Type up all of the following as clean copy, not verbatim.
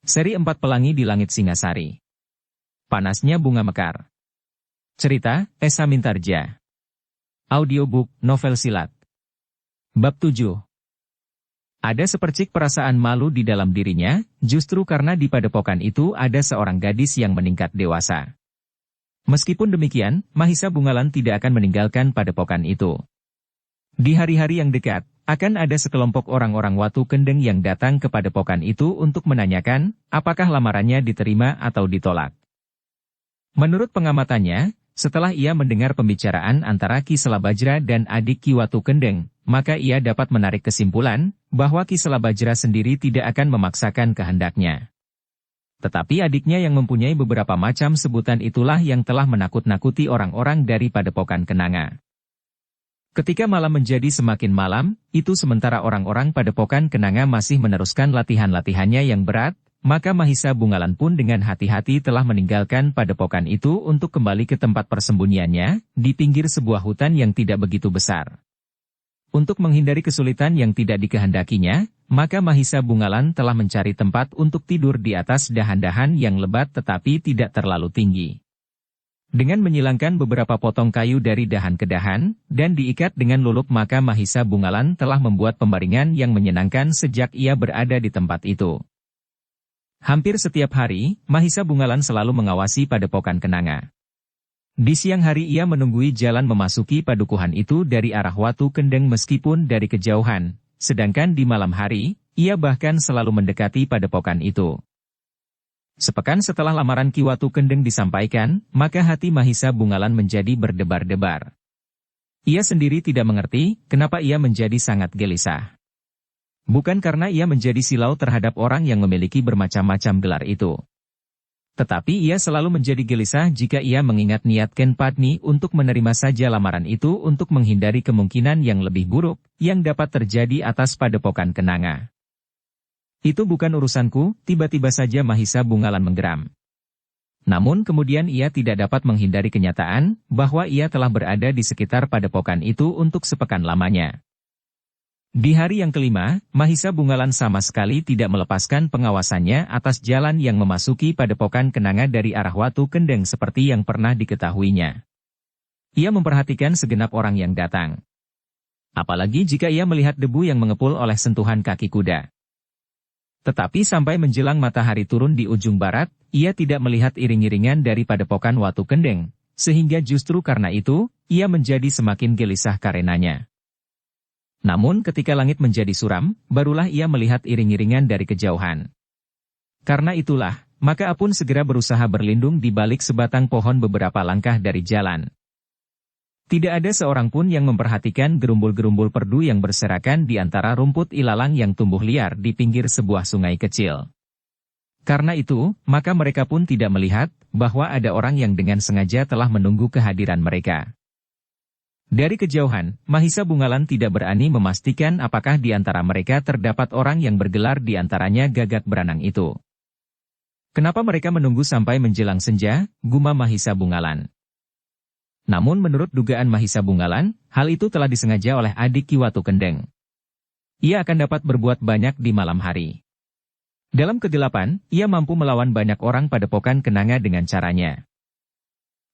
Seri 4 Pelangi di Langit Singasari. Panasnya Bunga Mekar. Cerita, Esa Mintarja. Audiobook, novel silat. Bab 7. Ada sepercik perasaan malu di dalam dirinya, justru karena di padepokan itu ada seorang gadis yang meningkat dewasa. Meskipun demikian, Mahisa Bungalan tidak akan meninggalkan padepokan itu. Di hari-hari yang dekat, akan ada sekelompok orang-orang Watu Kendeng yang datang ke padepokan itu untuk menanyakan, apakah lamarannya diterima atau ditolak. Menurut pengamatannya, setelah ia mendengar pembicaraan antara Ki Selabajra dan adik Ki Watu Kendeng, maka ia dapat menarik kesimpulan, bahwa Ki Selabajra sendiri tidak akan memaksakan kehendaknya. Tetapi adiknya yang mempunyai beberapa macam sebutan itulah yang telah menakut-nakuti orang-orang dari padepokan Kenanga. Ketika malam menjadi semakin malam, itu sementara orang-orang padepokan Kenanga masih meneruskan latihan-latihannya yang berat, maka Mahisa Bungalan pun dengan hati-hati telah meninggalkan padepokan itu untuk kembali ke tempat persembunyiannya, di pinggir sebuah hutan yang tidak begitu besar. Untuk menghindari kesulitan yang tidak dikehendakinya, maka Mahisa Bungalan telah mencari tempat untuk tidur di atas dahan-dahan yang lebat tetapi tidak terlalu tinggi. Dengan menyilangkan beberapa potong kayu dari dahan ke dahan, dan diikat dengan lulup maka Mahisa Bungalan telah membuat pembaringan yang menyenangkan sejak ia berada di tempat itu. Hampir setiap hari, Mahisa Bungalan selalu mengawasi padepokan Kenanga. Di siang hari ia menunggui jalan memasuki padukuhan itu dari arah Watu Kendeng meskipun dari kejauhan, sedangkan di malam hari, ia bahkan selalu mendekati padepokan itu. Sepekan setelah lamaran Ki Watu Kendeng disampaikan, maka hati Mahisa Bungalan menjadi berdebar-debar. Ia sendiri tidak mengerti, kenapa ia menjadi sangat gelisah. Bukan karena ia menjadi silau terhadap orang yang memiliki bermacam-macam gelar itu. Tetapi ia selalu menjadi gelisah jika ia mengingat niat Ken Padmi untuk menerima saja lamaran itu untuk menghindari kemungkinan yang lebih buruk, yang dapat terjadi atas padepokan Kenanga. Itu bukan urusanku, tiba-tiba saja Mahisa Bungalan menggeram. Namun kemudian ia tidak dapat menghindari kenyataan, bahwa ia telah berada di sekitar padepokan itu untuk sepekan lamanya. Di hari yang kelima, Mahisa Bungalan sama sekali tidak melepaskan pengawasannya atas jalan yang memasuki padepokan Kenanga dari arah Watu Kendeng seperti yang pernah diketahuinya. Ia memperhatikan segenap orang yang datang. Apalagi jika ia melihat debu yang mengepul oleh sentuhan kaki kuda. Tetapi sampai menjelang matahari turun di ujung barat, ia tidak melihat iring-iringan dari padepokan Watu Kendeng, sehingga justru karena itu, ia menjadi semakin gelisah karenanya. Namun ketika langit menjadi suram, barulah ia melihat iring-iringan dari kejauhan. Karena itulah, maka Apun segera berusaha berlindung di balik sebatang pohon beberapa langkah dari jalan. Tidak ada seorang pun yang memperhatikan gerumbul-gerumbul perdu yang berserakan di antara rumput ilalang yang tumbuh liar di pinggir sebuah sungai kecil. Karena itu, maka mereka pun tidak melihat bahwa ada orang yang dengan sengaja telah menunggu kehadiran mereka. Dari kejauhan, Mahisa Bungalan tidak berani memastikan apakah di antara mereka terdapat orang yang bergelar di antaranya Gagak Beranang itu. Kenapa mereka menunggu sampai menjelang senja, gumam Mahisa Bungalan. Namun menurut dugaan Mahisa Bungalan, hal itu telah disengaja oleh adik Ki Watu Kendeng. Ia akan dapat berbuat banyak di malam hari. Dalam kegelapan, ia mampu melawan banyak orang padepokan Kenanga dengan caranya.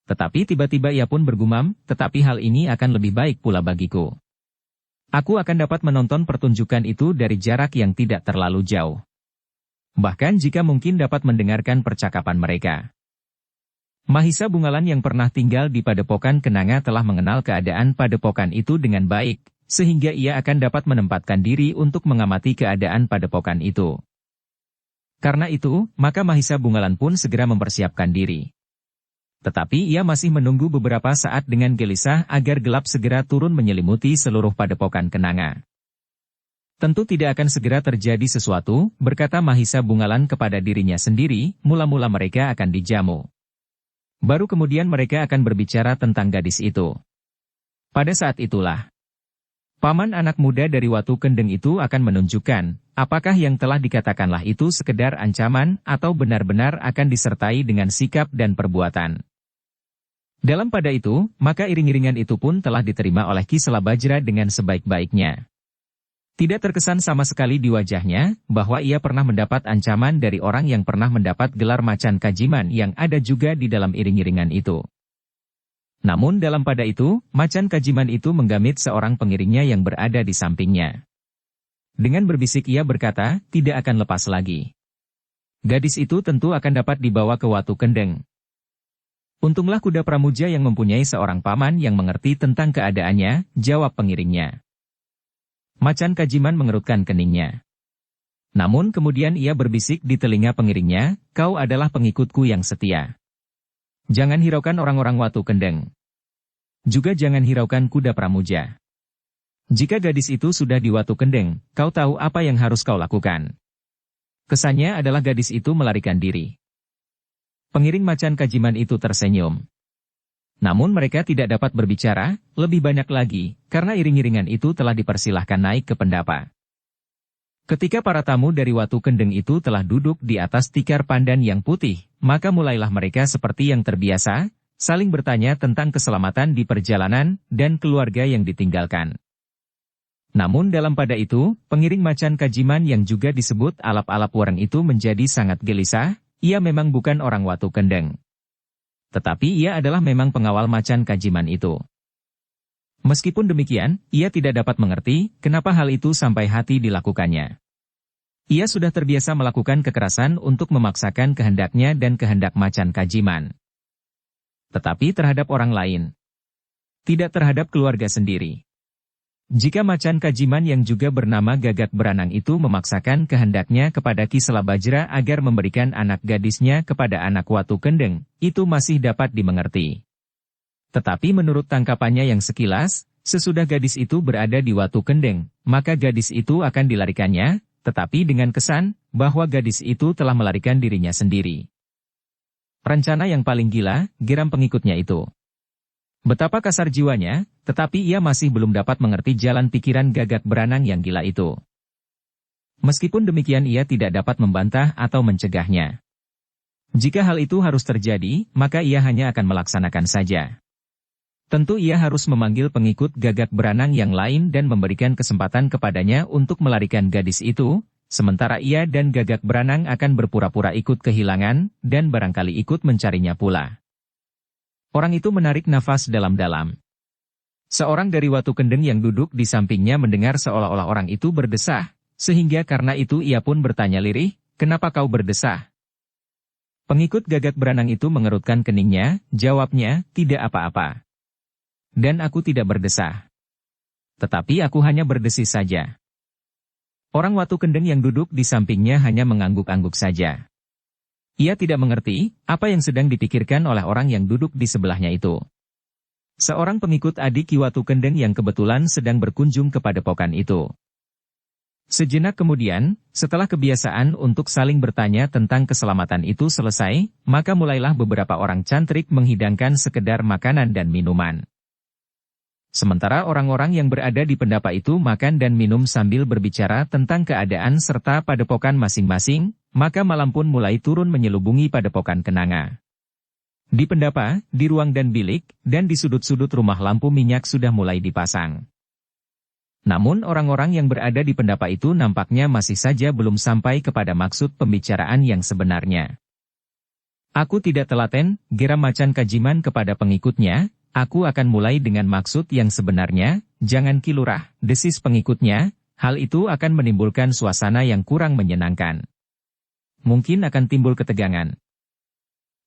Tetapi tiba-tiba ia pun bergumam, tetapi hal ini akan lebih baik pula bagiku. Aku akan dapat menonton pertunjukan itu dari jarak yang tidak terlalu jauh. Bahkan jika mungkin dapat mendengarkan percakapan mereka. Mahisa Bungalan yang pernah tinggal di padepokan Kenanga telah mengenal keadaan padepokan itu dengan baik, sehingga ia akan dapat menempatkan diri untuk mengamati keadaan padepokan itu. Karena itu, maka Mahisa Bungalan pun segera mempersiapkan diri. Tetapi ia masih menunggu beberapa saat dengan gelisah agar gelap segera turun menyelimuti seluruh padepokan Kenanga. Tentu tidak akan segera terjadi sesuatu, berkata Mahisa Bungalan kepada dirinya sendiri, mula-mula mereka akan dijamu. Baru kemudian mereka akan berbicara tentang gadis itu. Pada saat itulah, paman anak muda dari Watu Kendeng itu akan menunjukkan, apakah yang telah dikatakanlah itu sekedar ancaman atau benar-benar akan disertai dengan sikap dan perbuatan. Dalam pada itu, maka iring-iringan itu pun telah diterima oleh Ki Selabajra dengan sebaik-baiknya. Tidak terkesan sama sekali di wajahnya, bahwa ia pernah mendapat ancaman dari orang yang pernah mendapat gelar macan kajiman yang ada juga di dalam iring-iringan itu. Namun dalam pada itu, macan kajiman itu menggamit seorang pengiringnya yang berada di sampingnya. Dengan berbisik ia berkata, tidak akan lepas lagi. Gadis itu tentu akan dapat dibawa ke Watu Kendeng. Untunglah kuda pramuja yang mempunyai seorang paman yang mengerti tentang keadaannya, jawab pengiringnya. Macan kajiman mengerutkan keningnya. Namun kemudian ia berbisik di telinga pengiringnya, kau adalah pengikutku yang setia. Jangan hiraukan orang-orang Watu Kendeng. Juga jangan hiraukan kuda pramuja. Jika gadis itu sudah di Watu Kendeng, kau tahu apa yang harus kau lakukan. Kesannya adalah gadis itu melarikan diri. Pengiring macan kajiman itu tersenyum. Namun mereka tidak dapat berbicara, lebih banyak lagi, karena iring-iringan itu telah dipersilahkan naik ke pendapa. Ketika para tamu dari Watu Kendeng itu telah duduk di atas tikar pandan yang putih, maka mulailah mereka seperti yang terbiasa, saling bertanya tentang keselamatan di perjalanan, dan keluarga yang ditinggalkan. Namun dalam pada itu, pengiring macan kajiman yang juga disebut alap-alap wareng itu menjadi sangat gelisah, ia memang bukan orang Watu Kendeng. Tetapi ia adalah memang pengawal macan kajiman itu. Meskipun demikian, ia tidak dapat mengerti kenapa hal itu sampai hati dilakukannya. Ia sudah terbiasa melakukan kekerasan untuk memaksakan kehendaknya dan kehendak macan kajiman. Tetapi terhadap orang lain. Tidak terhadap keluarga sendiri. Jika macan kajiman yang juga bernama Gagak Beranang itu memaksakan kehendaknya kepada Ki Selabajra agar memberikan anak gadisnya kepada anak Watu Kendeng, itu masih dapat dimengerti. Tetapi menurut tangkapannya yang sekilas, sesudah gadis itu berada di Watu Kendeng, maka gadis itu akan dilarikannya, tetapi dengan kesan bahwa gadis itu telah melarikan dirinya sendiri. Rencana yang paling gila, geram pengikutnya itu. Betapa kasar jiwanya, tetapi ia masih belum dapat mengerti jalan pikiran Gagak Beranang yang gila itu. Meskipun demikian ia tidak dapat membantah atau mencegahnya. Jika hal itu harus terjadi, maka ia hanya akan melaksanakan saja. Tentu ia harus memanggil pengikut Gagak Beranang yang lain dan memberikan kesempatan kepadanya untuk melarikan gadis itu, sementara ia dan Gagak Beranang akan berpura-pura ikut kehilangan, dan barangkali ikut mencarinya pula. Orang itu menarik nafas dalam-dalam. Seorang dari Watu Kendeng yang duduk di sampingnya mendengar seolah-olah orang itu berdesah, sehingga karena itu ia pun bertanya lirih, kenapa kau berdesah? Pengikut Gagak Beranang itu mengerutkan keningnya, jawabnya, tidak apa-apa. Dan aku tidak berdesah. Tetapi aku hanya berdesis saja. Orang Watu Kendeng yang duduk di sampingnya hanya mengangguk-angguk saja. Ia tidak mengerti apa yang sedang dipikirkan oleh orang yang duduk di sebelahnya itu. Seorang pengikut adik Ki Watu Kendeng yang kebetulan sedang berkunjung ke padepokan itu. Sejenak kemudian, setelah kebiasaan untuk saling bertanya tentang keselamatan itu selesai, maka mulailah beberapa orang cantrik menghidangkan sekedar makanan dan minuman. Sementara orang-orang yang berada di pendapa itu makan dan minum sambil berbicara tentang keadaan serta padepokan masing-masing, maka malam pun mulai turun menyelubungi padepokan Kenanga. Di pendapa, di ruang dan bilik, dan di sudut-sudut rumah lampu minyak sudah mulai dipasang. Namun orang-orang yang berada di pendapa itu nampaknya masih saja belum sampai kepada maksud pembicaraan yang sebenarnya. Aku tidak telaten, geram macan kajiman kepada pengikutnya, aku akan mulai dengan maksud yang sebenarnya, jangan Ki Lurah, desis pengikutnya, hal itu akan menimbulkan suasana yang kurang menyenangkan. Mungkin akan timbul ketegangan.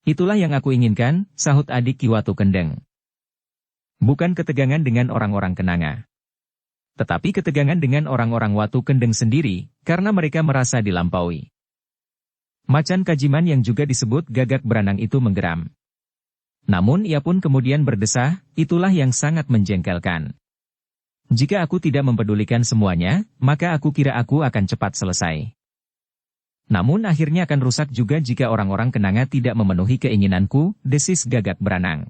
Itulah yang aku inginkan, sahut adik Ki Watu Kendeng. Bukan ketegangan dengan orang-orang Kenanga. Tetapi ketegangan dengan orang-orang Watu Kendeng sendiri, karena mereka merasa dilampaui. Macan kajiman yang juga disebut Gagak Beranang itu menggeram. Namun ia pun kemudian berdesah, itulah yang sangat menjengkelkan. Jika aku tidak mempedulikan semuanya, maka aku kira aku akan cepat selesai. Namun akhirnya akan rusak juga jika orang-orang Kenanga tidak memenuhi keinginanku, desis Gagak Beranang.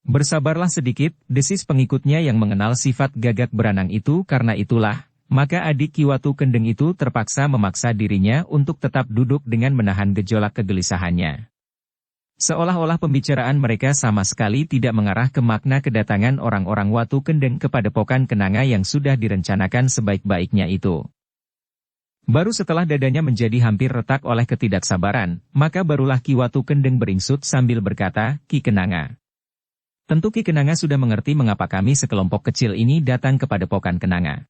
Bersabarlah sedikit, desis pengikutnya yang mengenal sifat Gagak Beranang itu karena itulah, maka adik Ki Watu Kendeng itu terpaksa memaksa dirinya untuk tetap duduk dengan menahan gejolak kegelisahannya. Seolah-olah pembicaraan mereka sama sekali tidak mengarah ke makna kedatangan orang-orang Watu Kendeng ke Padepokan Kenanga yang sudah direncanakan sebaik-baiknya itu. Baru setelah dadanya menjadi hampir retak oleh ketidaksabaran, maka barulah Ki Watu Kendeng beringsut sambil berkata, "Ki Kenanga. Tentu Ki Kenanga sudah mengerti mengapa kami sekelompok kecil ini datang ke Padepokan Kenanga.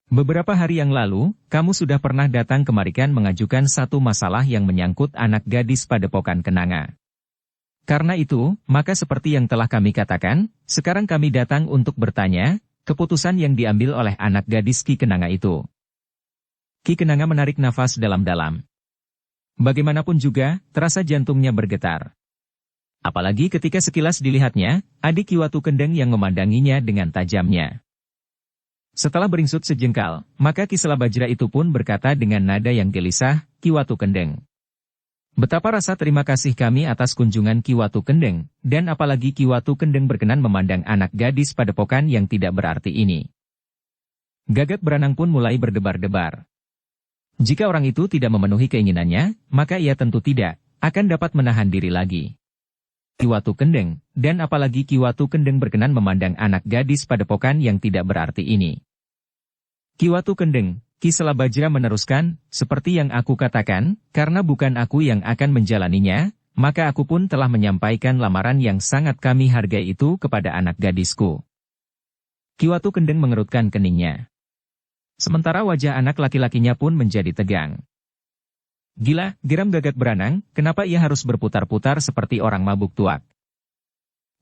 Beberapa hari yang lalu, kamu sudah pernah datang kemari kan mengajukan satu masalah yang menyangkut anak gadis Padepokan Kenanga. Karena itu, maka seperti yang telah kami katakan, sekarang kami datang untuk bertanya, keputusan yang diambil oleh anak gadis Ki Kenanga itu." Ki Kenanga menarik nafas dalam-dalam. Bagaimanapun juga, terasa jantungnya bergetar. Apalagi ketika sekilas dilihatnya, adik Ki Watu Kendeng yang memandanginya dengan tajamnya. Setelah beringsut sejengkal, maka Ki Selabajra itu pun berkata dengan nada yang gelisah, "Ki Watu Kendeng. Betapa rasa terima kasih kami atas kunjungan Ki Watu Kendeng, dan apalagi Ki Watu Kendeng berkenan memandang anak gadis Padepokan yang tidak berarti ini." Gagak Beranang pun mulai berdebar-debar. Jika orang itu tidak memenuhi keinginannya, maka ia tentu tidak akan dapat menahan diri lagi. Ki Watu Kendeng, dan apalagi Ki Watu Kendeng berkenan memandang anak gadis Padepokan yang tidak berarti ini. Ki Watu Kendeng, Ki Selabajra meneruskan, "Seperti yang aku katakan, karena bukan aku yang akan menjalaninya, maka aku pun telah menyampaikan lamaran yang sangat kami hargai itu kepada anak gadisku." Ki Watu Kendeng mengerutkan keningnya. Sementara wajah anak laki-lakinya pun menjadi tegang. "Gila," geram Gagak Beranang, "kenapa ia harus berputar-putar seperti orang mabuk tuak?"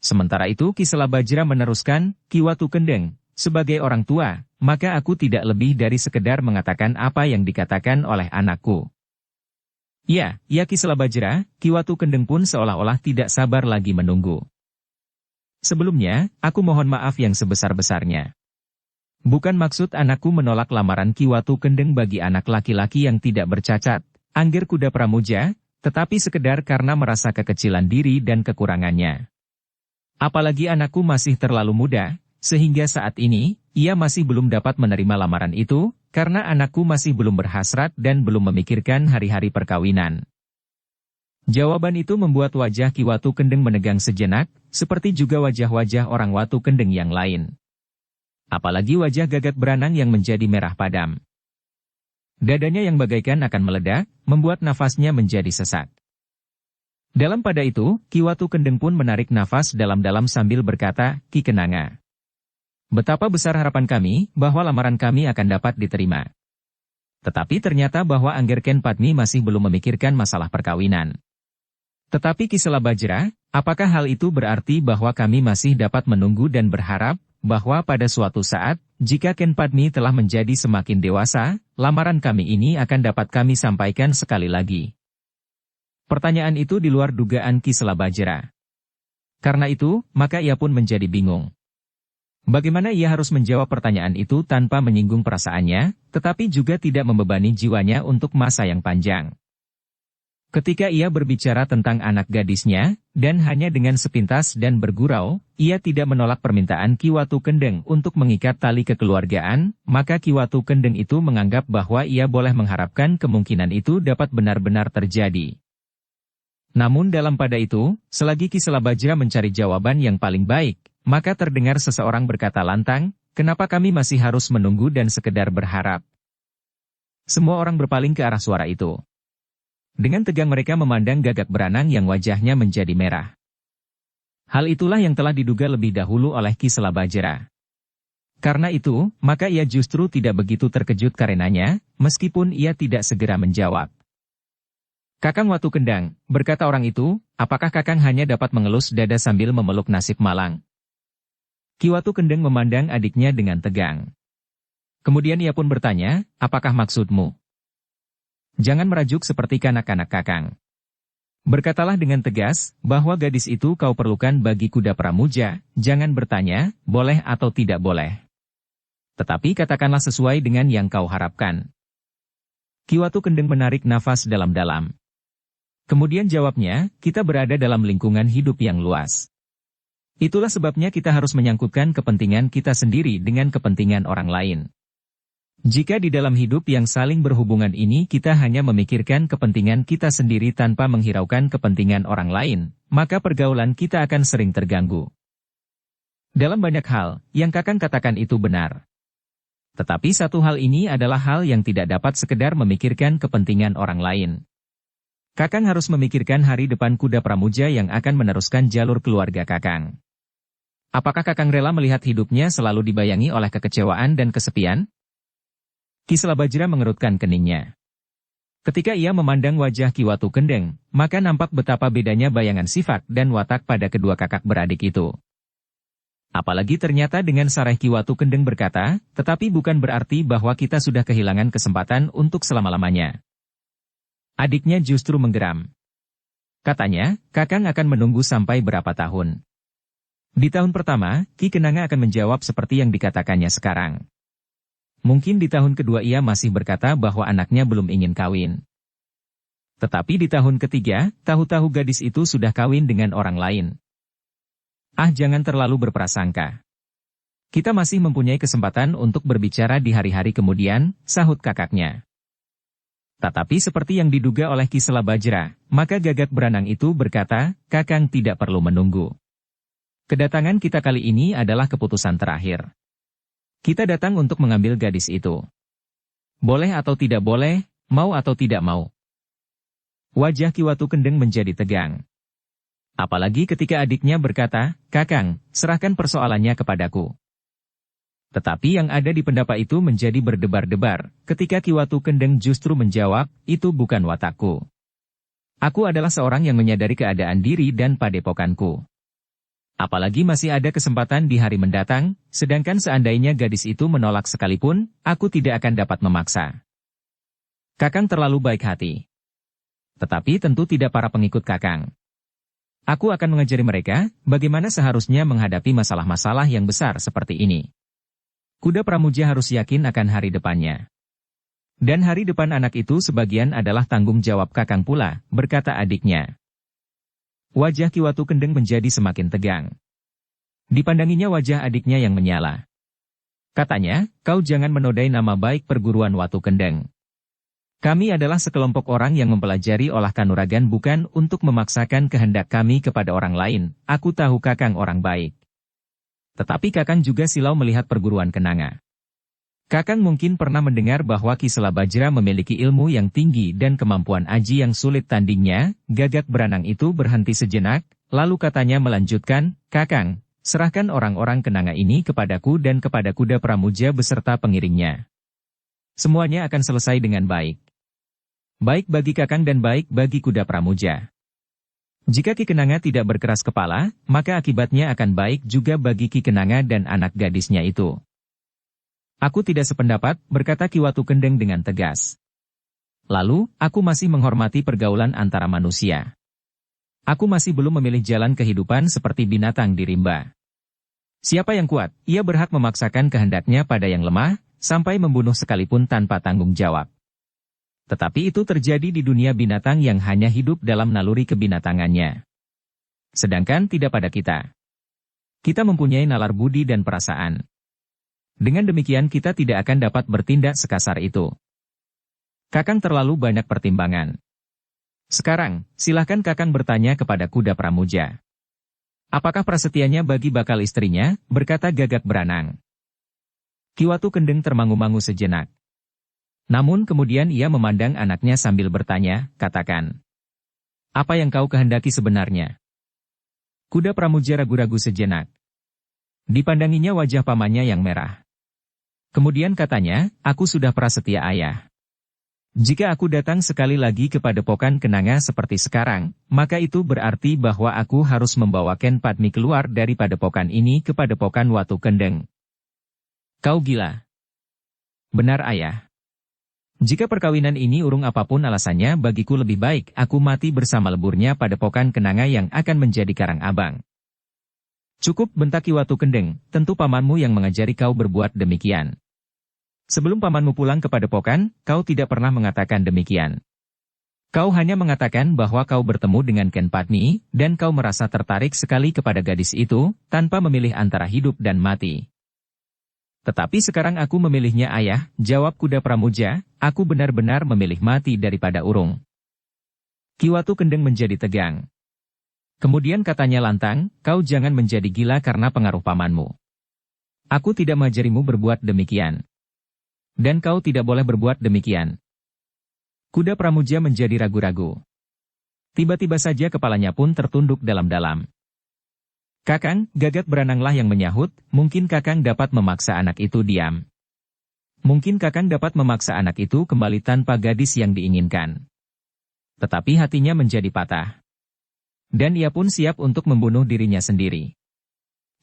Sementara itu Ki Selabajra meneruskan, "Ki Watu Kendeng, sebagai orang tua, maka aku tidak lebih dari sekedar mengatakan apa yang dikatakan oleh anakku." Ya, Ki Selabajra, Ki Watu Kendeng pun seolah-olah tidak sabar lagi menunggu. "Sebelumnya, aku mohon maaf yang sebesar-besarnya. Bukan maksud anakku menolak lamaran Ki Watu Kendeng bagi anak laki-laki yang tidak bercacat, Angger Kuda Pramuja, tetapi sekedar karena merasa kekecilan diri dan kekurangannya. Apalagi anakku masih terlalu muda, sehingga saat ini, ia masih belum dapat menerima lamaran itu, karena anakku masih belum berhasrat dan belum memikirkan hari-hari perkawinan." Jawaban itu membuat wajah Ki Watu Kendeng menegang sejenak, seperti juga wajah-wajah orang Watu Kendeng yang lain. Apalagi wajah Gagak Beranang yang menjadi merah padam. Dadanya yang bagaikan akan meledak, membuat nafasnya menjadi sesak. Dalam pada itu, Ki Watu Kendeng pun menarik nafas dalam-dalam sambil berkata, "Ki Kenanga. Betapa besar harapan kami, bahwa lamaran kami akan dapat diterima. Tetapi ternyata bahwa Angger Ken Padmi masih belum memikirkan masalah perkawinan. Tetapi Ki Selabajra, apakah hal itu berarti bahwa kami masih dapat menunggu dan berharap, bahwa pada suatu saat, jika Ken Padmi telah menjadi semakin dewasa, lamaran kami ini akan dapat kami sampaikan sekali lagi?" Pertanyaan itu di luar dugaan Ki Selabajra. Karena itu, maka ia pun menjadi bingung. Bagaimana ia harus menjawab pertanyaan itu tanpa menyinggung perasaannya, tetapi juga tidak membebani jiwanya untuk masa yang panjang. Ketika ia berbicara tentang anak gadisnya, dan hanya dengan sepintas dan bergurau, ia tidak menolak permintaan Ki Watu Kendeng untuk mengikat tali kekeluargaan, maka Ki Watu Kendeng itu menganggap bahwa ia boleh mengharapkan kemungkinan itu dapat benar-benar terjadi. Namun dalam pada itu, selagi Ki Selabajra mencari jawaban yang paling baik, maka terdengar seseorang berkata lantang, "Kenapa kami masih harus menunggu dan sekedar berharap?" Semua orang berpaling ke arah suara itu. Dengan tegang mereka memandang Gagak Beranang yang wajahnya menjadi merah. Hal itulah yang telah diduga lebih dahulu oleh Ki Selabajra. Karena itu, maka ia justru tidak begitu terkejut karenanya, meskipun ia tidak segera menjawab. "Kakang Watu Kendang," berkata orang itu, "apakah Kakang hanya dapat mengelus dada sambil memeluk nasib malang?" Ki Watu Kendeng memandang adiknya dengan tegang. Kemudian ia pun bertanya, "Apakah maksudmu? Jangan merajuk seperti kanak-kanak Kakang. Berkatalah dengan tegas, bahwa gadis itu kau perlukan bagi Kuda Pramuja, jangan bertanya, boleh atau tidak boleh. Tetapi katakanlah sesuai dengan yang kau harapkan." Ki Watu Kendeng menarik nafas dalam-dalam. Kemudian jawabnya, "Kita berada dalam lingkungan hidup yang luas. Itulah sebabnya kita harus menyangkutkan kepentingan kita sendiri dengan kepentingan orang lain. Jika di dalam hidup yang saling berhubungan ini kita hanya memikirkan kepentingan kita sendiri tanpa menghiraukan kepentingan orang lain, maka pergaulan kita akan sering terganggu. Dalam banyak hal, yang Kakang katakan itu benar. Tetapi satu hal ini adalah hal yang tidak dapat sekedar memikirkan kepentingan orang lain. Kakang harus memikirkan hari depan kuda Pramuja yang akan meneruskan jalur keluarga Kakang. Apakah Kakang rela melihat hidupnya selalu dibayangi oleh kekecewaan dan kesepian? Ki Selabajra mengerutkan keningnya. Ketika ia memandang wajah Ki Watu Kendeng, maka nampak betapa bedanya bayangan sifat dan watak pada kedua kakak beradik itu. Apalagi ternyata dengan sareh Ki Watu Kendeng berkata, tetapi bukan berarti bahwa kita sudah kehilangan kesempatan untuk selama-lamanya. Adiknya justru menggeram. Katanya, Kakang akan menunggu sampai berapa tahun? Di tahun pertama, Ki Kenanga akan menjawab seperti yang dikatakannya sekarang. Mungkin di tahun kedua ia masih berkata bahwa anaknya belum ingin kawin. Tetapi di tahun ketiga, tahu-tahu gadis itu sudah kawin dengan orang lain. Ah, jangan terlalu berprasangka. Kita masih mempunyai kesempatan untuk berbicara di hari-hari kemudian, sahut kakaknya. Tetapi seperti yang diduga oleh Ki Selabajra, maka Gagak Branang itu berkata, Kakang tidak perlu menunggu. Kedatangan kita kali ini adalah keputusan terakhir. Kita datang untuk mengambil gadis itu. Boleh atau tidak boleh, mau atau tidak mau. Wajah Ki Watu Kendeng menjadi tegang. Apalagi ketika adiknya berkata, Kakang, serahkan persoalannya kepadaku. Tetapi yang ada di pendapa itu menjadi berdebar-debar, ketika Ki Watu Kendeng justru menjawab, itu bukan watakku. Aku adalah seorang yang menyadari keadaan diri dan padepokanku. Apalagi masih ada kesempatan di hari mendatang, sedangkan seandainya gadis itu menolak sekalipun, aku tidak akan dapat memaksa. Kakang terlalu baik hati. Tetapi tentu tidak para pengikut Kakang. Aku akan mengajari mereka, bagaimana seharusnya menghadapi masalah-masalah yang besar seperti ini. Kuda Pramuja harus yakin akan hari depannya. Dan hari depan anak itu sebagian adalah tanggung jawab Kakang pula, berkata adiknya. Wajah Ki Watu Kendeng menjadi semakin tegang. Dipandanginya wajah adiknya yang menyala. Katanya, kau jangan menodai nama baik perguruan Watu Kendeng. Kami adalah sekelompok orang yang mempelajari olah kanuragan bukan untuk memaksakan kehendak kami kepada orang lain, aku tahu Kakang orang baik. Tetapi Kakang juga silau melihat perguruan Kenanga. Kakang mungkin pernah mendengar bahwa Ki Selabajra memiliki ilmu yang tinggi dan kemampuan aji yang sulit tandingnya. Gagak Branang itu berhenti sejenak, lalu katanya melanjutkan, Kakang, serahkan orang-orang Kenanga ini kepadaku dan kepada kuda Pramuja beserta pengiringnya. Semuanya akan selesai dengan baik. Baik bagi Kakang dan baik bagi kuda Pramuja. Jika Ki Kenanga tidak berkeras kepala, maka akibatnya akan baik juga bagi Ki Kenanga dan anak gadisnya itu. Aku tidak sependapat, berkata Ki Watu Kendeng dengan tegas. Lalu, aku masih menghormati pergaulan antara manusia. Aku masih belum memilih jalan kehidupan seperti binatang di rimba. Siapa yang kuat, ia berhak memaksakan kehendaknya pada yang lemah, sampai membunuh sekalipun tanpa tanggung jawab. Tetapi itu terjadi di dunia binatang yang hanya hidup dalam naluri kebinatangannya. Sedangkan tidak pada kita. Kita mempunyai nalar budi dan perasaan. Dengan demikian kita tidak akan dapat bertindak sekasar itu. Kakang terlalu banyak pertimbangan. Sekarang, silahkan Kakang bertanya kepada kuda Pramuja. Apakah prasetyanya bagi bakal istrinya, berkata Gagak Branang. Ki Watu Kendeng termangu-mangu sejenak. Namun kemudian ia memandang anaknya sambil bertanya, katakan. Apa yang kau kehendaki sebenarnya? Kuda Pramuja ragu-ragu sejenak. Dipandanginya wajah pamannya yang merah. Kemudian katanya, aku sudah prasetya ayah. Jika aku datang sekali lagi ke padepokan Kenanga seperti sekarang, maka itu berarti bahwa aku harus membawa Ken Padmi keluar dari padepokan ini ke padepokan Watu Kendeng. Kau gila. Benar ayah. Jika perkawinan ini urung apapun alasannya bagiku lebih baik aku mati bersama leburnya padepokan Kenanga yang akan menjadi karang abang. Cukup, bentak Ki Watu Kendeng, tentu pamanmu yang mengajari kau berbuat demikian. Sebelum pamanmu pulang ke padepokan, kau tidak pernah mengatakan demikian. Kau hanya mengatakan bahwa kau bertemu dengan Ken Padmi, dan kau merasa tertarik sekali kepada gadis itu, tanpa memilih antara hidup dan mati. Tetapi sekarang aku memilihnya ayah, jawab kuda Pramuja, aku benar-benar memilih mati daripada urung. Ki Watu Kendeng menjadi tegang. Kemudian katanya lantang, kau jangan menjadi gila karena pengaruh pamanmu. Aku tidak mengajarimu berbuat demikian. Dan kau tidak boleh berbuat demikian. Kuda Pramuja menjadi ragu-ragu. Tiba-tiba saja kepalanya pun tertunduk dalam-dalam. Kakang, Gagak Berananglah yang menyahut, mungkin Kakang dapat memaksa anak itu diam. Mungkin Kakang dapat memaksa anak itu kembali tanpa gadis yang diinginkan. Tetapi hatinya menjadi patah. Dan ia pun siap untuk membunuh dirinya sendiri.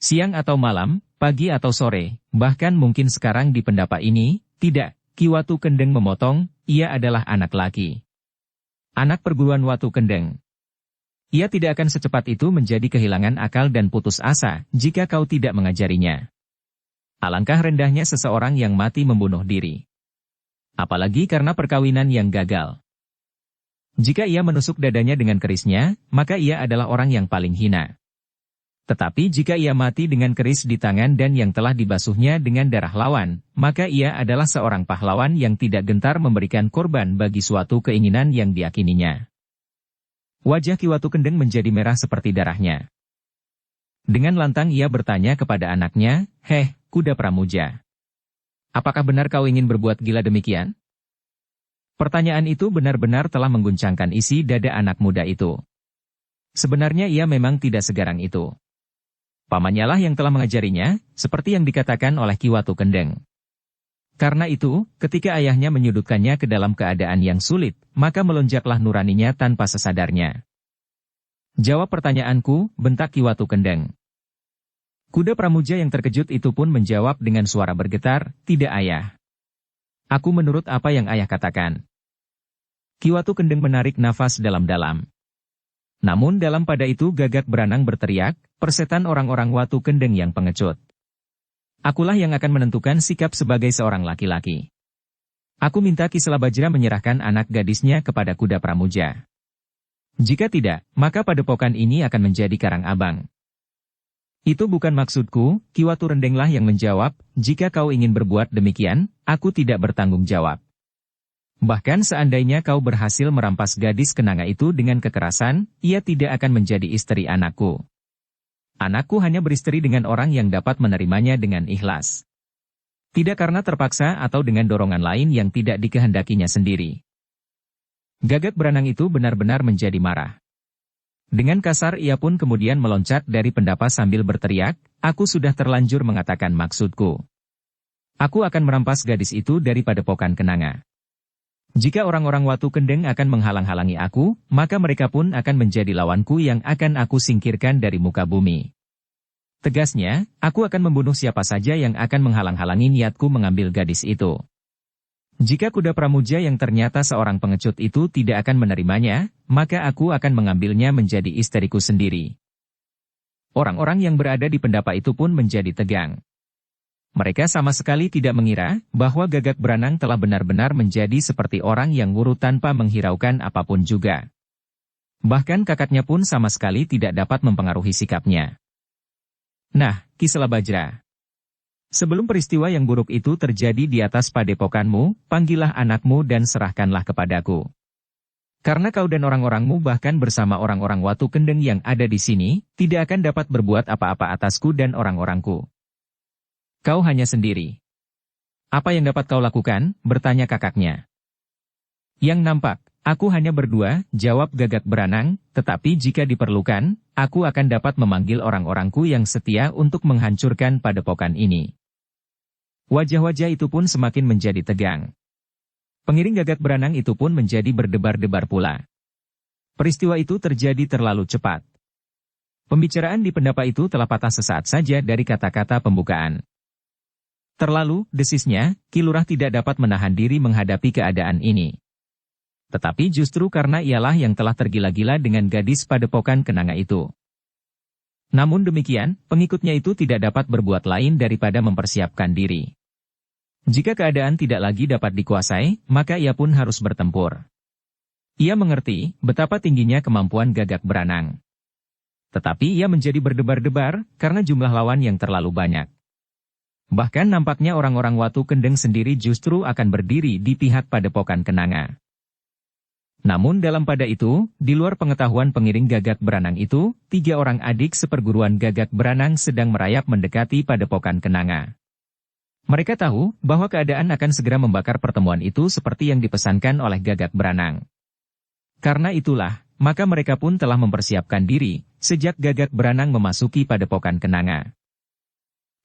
Siang atau malam, pagi atau sore, bahkan mungkin sekarang di pendapa ini, tidak, Ki Watu Kendeng memotong, ia adalah anak laki. Anak perguruan Watu Kendeng. Ia tidak akan secepat itu menjadi kehilangan akal dan putus asa, jika kau tidak mengajarinya. Alangkah rendahnya seseorang yang mati membunuh diri. Apalagi karena perkawinan yang gagal. Jika ia menusuk dadanya dengan kerisnya, maka ia adalah orang yang paling hina. Tetapi jika ia mati dengan keris di tangan dan yang telah dibasuhnya dengan darah lawan, maka ia adalah seorang pahlawan yang tidak gentar memberikan korban bagi suatu keinginan yang diyakininya. Wajah Ki Watu Kendeng menjadi merah seperti darahnya. Dengan lantang ia bertanya kepada anaknya, "Heh, kuda Pramuja. Apakah benar kau ingin berbuat gila demikian?" Pertanyaan itu benar-benar telah mengguncangkan isi dada anak muda itu. Sebenarnya ia memang tidak segarang itu. Pamannya lah yang telah mengajarinya, seperti yang dikatakan oleh Ki Watu Kendeng. Karena itu, ketika ayahnya menyudutkannya ke dalam keadaan yang sulit, maka melonjaklah nuraninya tanpa sesadarnya. "Jawab pertanyaanku," bentak Ki Watu Kendeng. Kuda Pramuja yang terkejut itu pun menjawab dengan suara bergetar, "Tidak ayah. Aku menurut apa yang ayah katakan." Ki Watu Kendeng menarik nafas dalam-dalam. Namun dalam pada itu Gagak Beranang berteriak, "Persetan orang-orang Watu Kendeng yang pengecut. Akulah yang akan menentukan sikap sebagai seorang laki-laki. Aku minta Ki Selabajra menyerahkan anak gadisnya kepada kuda Pramuja. Jika tidak, maka padepokan ini akan menjadi karang abang." "Itu bukan maksudku," Ki Watu Rendenglah yang menjawab, "jika kau ingin berbuat demikian, aku tidak bertanggung jawab. Bahkan seandainya kau berhasil merampas gadis kenanga itu dengan kekerasan, ia tidak akan menjadi istri anakku. Anakku hanya beristri dengan orang yang dapat menerimanya dengan ikhlas. Tidak karena terpaksa atau dengan dorongan lain yang tidak dikehendakinya sendiri." Gagak Beranang itu benar-benar menjadi marah. Dengan kasar ia pun kemudian meloncat dari pendapa sambil berteriak, "Aku sudah terlanjur mengatakan maksudku. Aku akan merampas gadis itu dari padepokan kenanga. Jika orang-orang Watu Kendeng akan menghalang-halangi aku, maka mereka pun akan menjadi lawanku yang akan aku singkirkan dari muka bumi. Tegasnya, aku akan membunuh siapa saja yang akan menghalang-halangi niatku mengambil gadis itu. Jika kuda Pramuja yang ternyata seorang pengecut itu tidak akan menerimanya, maka aku akan mengambilnya menjadi istriku sendiri." Orang-orang yang berada di pendapa itu pun menjadi tegang. Mereka sama sekali tidak mengira bahwa Gagak Beranang telah benar-benar menjadi seperti orang yang nguru tanpa menghiraukan apapun juga. Bahkan kakaknya pun sama sekali tidak dapat mempengaruhi sikapnya. "Nah, Ki Selabajra. Sebelum peristiwa yang buruk itu terjadi di atas padepokanmu, panggillah anakmu dan serahkanlah kepadaku. Karena kau dan orang-orangmu bahkan bersama orang-orang Watu Kendeng yang ada di sini, tidak akan dapat berbuat apa-apa atasku dan orang-orangku. Kau hanya sendiri. Apa yang dapat kau lakukan?" bertanya kakaknya. "Yang nampak, aku hanya berdua," jawab Gagak Beranang, "tetapi jika diperlukan, aku akan dapat memanggil orang-orangku yang setia untuk menghancurkan padepokan ini." Wajah-wajah itu pun semakin menjadi tegang. Pengiring Gagak Beranang itu pun menjadi berdebar-debar pula. Peristiwa itu terjadi terlalu cepat. Pembicaraan di pendapa itu telah patah sesaat saja dari kata-kata pembukaan. Terlalu, desisnya, Ki Lurah tidak dapat menahan diri menghadapi keadaan ini. Tetapi justru karena ialah yang telah tergila-gila dengan gadis padepokan kenanga itu. Namun demikian, pengikutnya itu tidak dapat berbuat lain daripada mempersiapkan diri. Jika keadaan tidak lagi dapat dikuasai, maka ia pun harus bertempur. Ia mengerti betapa tingginya kemampuan Gagak Beranang. Tetapi ia menjadi berdebar-debar karena jumlah lawan yang terlalu banyak. Bahkan nampaknya orang-orang Watu Kendeng sendiri justru akan berdiri di pihak Padepokan Kenanga. Namun dalam pada itu, di luar pengetahuan pengiring Gagak Beranang itu, 3 orang adik seperguruan Gagak Beranang sedang merayap mendekati Padepokan Kenanga. Mereka tahu bahwa keadaan akan segera membakar pertemuan itu seperti yang dipesankan oleh Gagak Beranang. Karena itulah, maka mereka pun telah mempersiapkan diri, sejak Gagak Beranang memasuki Padepokan Kenanga.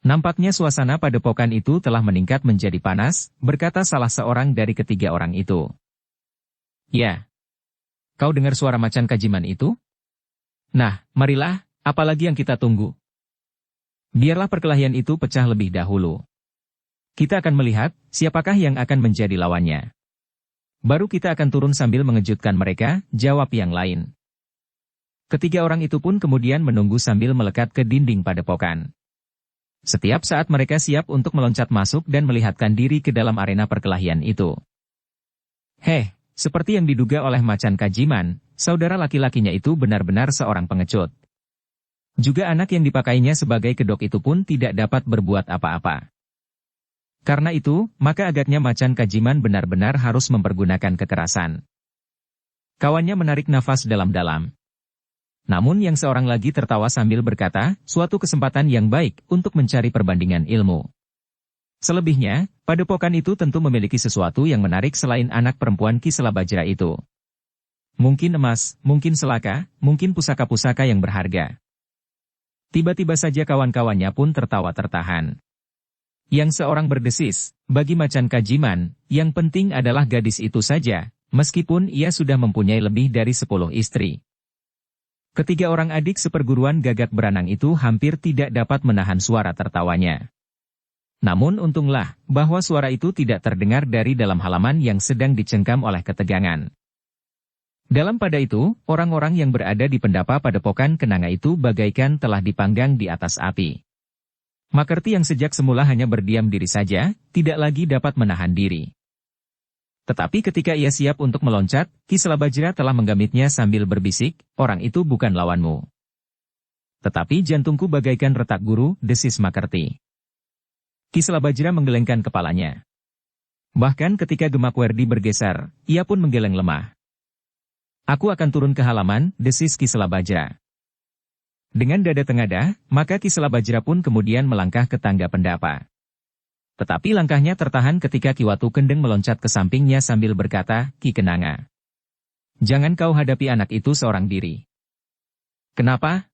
Nampaknya suasana Padepokan itu telah meningkat menjadi panas, berkata salah seorang dari ketiga orang itu. Ya. Kau dengar suara macan kajiman itu? Nah, marilah, apalagi yang kita tunggu? Biarlah perkelahian itu pecah lebih dahulu. Kita akan melihat, siapakah yang akan menjadi lawannya. Baru kita akan turun sambil mengejutkan mereka, jawab yang lain. Ketiga orang itu pun kemudian menunggu sambil melekat ke dinding Padepokan. Setiap saat mereka siap untuk meloncat masuk dan melihatkan diri ke dalam arena perkelahian itu. Seperti yang diduga oleh macan kajiman, saudara laki-lakinya itu benar-benar seorang pengecut. Juga anak yang dipakainya sebagai kedok itu pun tidak dapat berbuat apa-apa. Karena itu, maka agaknya macan kajiman benar-benar harus mempergunakan kekerasan. Kawannya menarik nafas dalam-dalam. Namun yang seorang lagi tertawa sambil berkata, suatu kesempatan yang baik untuk mencari perbandingan ilmu. Selebihnya, Padepokan itu tentu memiliki sesuatu yang menarik selain anak perempuan Ki Selabajra itu. Mungkin emas, mungkin selaka, mungkin pusaka-pusaka yang berharga. Tiba-tiba saja kawan-kawannya pun tertawa tertahan. Yang seorang berdesis, bagi macan kajiman, yang penting adalah gadis itu saja, meskipun ia sudah mempunyai lebih dari 10 istri. Ketiga orang adik seperguruan Gagak Beranang itu hampir tidak dapat menahan suara tertawanya. Namun untunglah, bahwa suara itu tidak terdengar dari dalam halaman yang sedang dicengkam oleh ketegangan. Dalam pada itu, orang-orang yang berada di pendapa Padepokan Kenanga itu bagaikan telah dipanggang di atas api. Makerti yang sejak semula hanya berdiam diri saja, tidak lagi dapat menahan diri. Tetapi ketika ia siap untuk meloncat, Ki Selabajra telah menggamitnya sambil berbisik, orang itu bukan lawanmu. Tetapi jantungku bagaikan retak guru, desis Makerti. Ki Selabajra menggelengkan kepalanya. Bahkan ketika gemak Werdi bergeser, ia pun menggeleng lemah. Aku akan turun ke halaman, desis Ki Selabajra. Dengan dada tengadah, maka Ki Selabajra pun kemudian melangkah ke tangga pendapa. Tetapi langkahnya tertahan ketika Ki Watu Kendeng meloncat ke sampingnya sambil berkata, Ki Kenanga. Jangan kau hadapi anak itu seorang diri. Kenapa?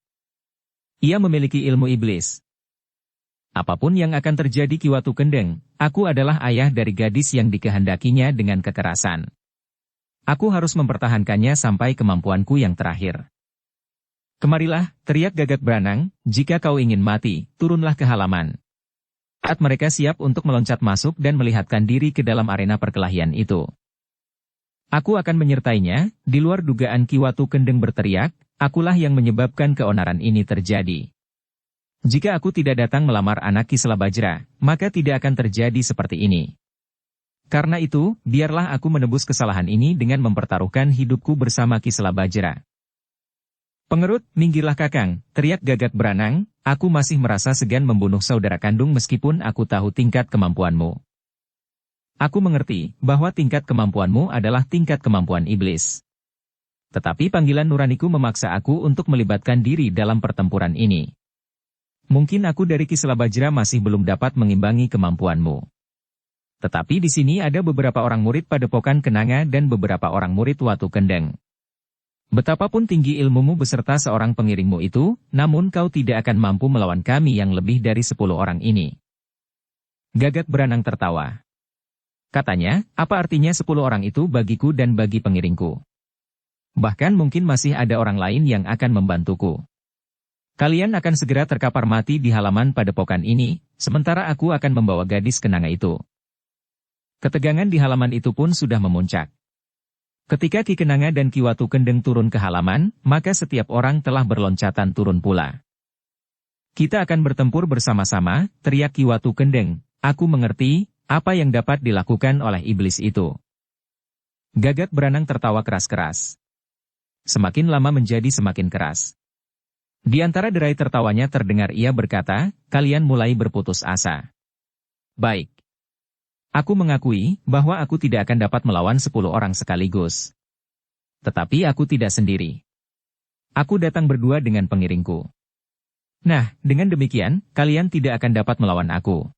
Ia memiliki ilmu iblis. Apapun yang akan terjadi Ki Watu Kendeng, aku adalah ayah dari gadis yang dikehendakinya dengan kekerasan. Aku harus mempertahankannya sampai kemampuanku yang terakhir. Kemarilah, teriak Gagak Beranang, jika kau ingin mati, turunlah ke halaman. Saat mereka siap untuk meloncat masuk dan melihatkan diri ke dalam arena perkelahian itu. Aku akan menyertainya, di luar dugaan Ki Watu Kendeng berteriak, akulah yang menyebabkan keonaran ini terjadi. Jika aku tidak datang melamar anak Ki Selabajra, maka tidak akan terjadi seperti ini. Karena itu, biarlah aku menebus kesalahan ini dengan mempertaruhkan hidupku bersama Ki Selabajra. Pengerut, minggirlah Kakang, teriak Gagak Beranang, aku masih merasa segan membunuh saudara kandung meskipun aku tahu tingkat kemampuanmu. Aku mengerti bahwa tingkat kemampuanmu adalah tingkat kemampuan iblis. Tetapi panggilan nuraniku memaksa aku untuk melibatkan diri dalam pertempuran ini. Mungkin aku dari Ki Selabajra masih belum dapat mengimbangi kemampuanmu. Tetapi di sini ada beberapa orang murid Padepokan Kenanga dan beberapa orang murid Watu Kendeng. Betapapun tinggi ilmumu beserta seorang pengiringmu itu, namun kau tidak akan mampu melawan kami yang lebih dari 10 orang ini. Gagak Beranang tertawa. Katanya, apa artinya 10 orang itu bagiku dan bagi pengiringku? Bahkan mungkin masih ada orang lain yang akan membantuku. Kalian akan segera terkapar mati di halaman Padepokan ini, sementara aku akan membawa gadis Kenanga itu. Ketegangan di halaman itu pun sudah memuncak. Ketika Ki Kenanga dan Ki Watu Kendeng turun ke halaman, maka setiap orang telah berloncatan turun pula. Kita akan bertempur bersama-sama, teriak Ki Watu Kendeng, aku mengerti, apa yang dapat dilakukan oleh iblis itu. Gagak Beranang tertawa keras-keras. Semakin lama menjadi semakin keras. Di antara derai tertawanya terdengar ia berkata, kalian mulai berputus asa. Baik. Aku mengakui bahwa aku tidak akan dapat melawan 10 orang sekaligus. Tetapi aku tidak sendiri. Aku datang berdua dengan pengiringku. Nah, dengan demikian, kalian tidak akan dapat melawan aku.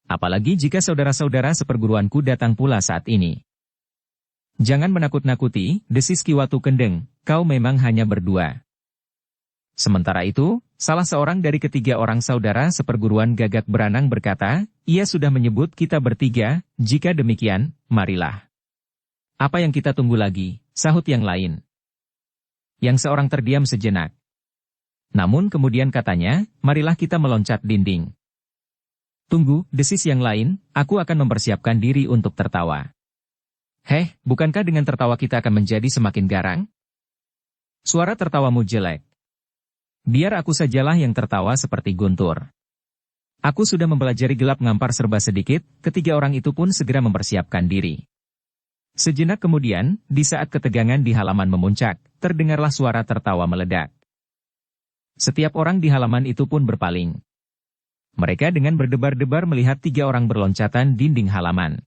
Apalagi jika saudara-saudara seperguruanku datang pula saat ini. Jangan menakut-nakuti, desis Ki Watu Kendeng, kau memang hanya berdua. Sementara itu, salah seorang dari ketiga orang saudara seperguruan Gagak Beranang berkata, ia sudah menyebut kita bertiga, jika demikian, marilah. Apa yang kita tunggu lagi, sahut yang lain. Yang seorang terdiam sejenak. Namun kemudian katanya, marilah kita meloncat dinding. Tunggu, desis yang lain, aku akan mempersiapkan diri untuk tertawa. Heh, bukankah dengan tertawa kita akan menjadi semakin garang? Suara tertawamu jelek. Biar aku sajalah yang tertawa seperti Guntur. Aku sudah mempelajari gelap ngampar serba sedikit, ketiga orang itu pun segera mempersiapkan diri. Sejenak kemudian, di saat ketegangan di halaman memuncak, terdengarlah suara tertawa meledak. Setiap orang di halaman itu pun berpaling. Mereka dengan berdebar-debar melihat tiga orang berloncatan dinding halaman.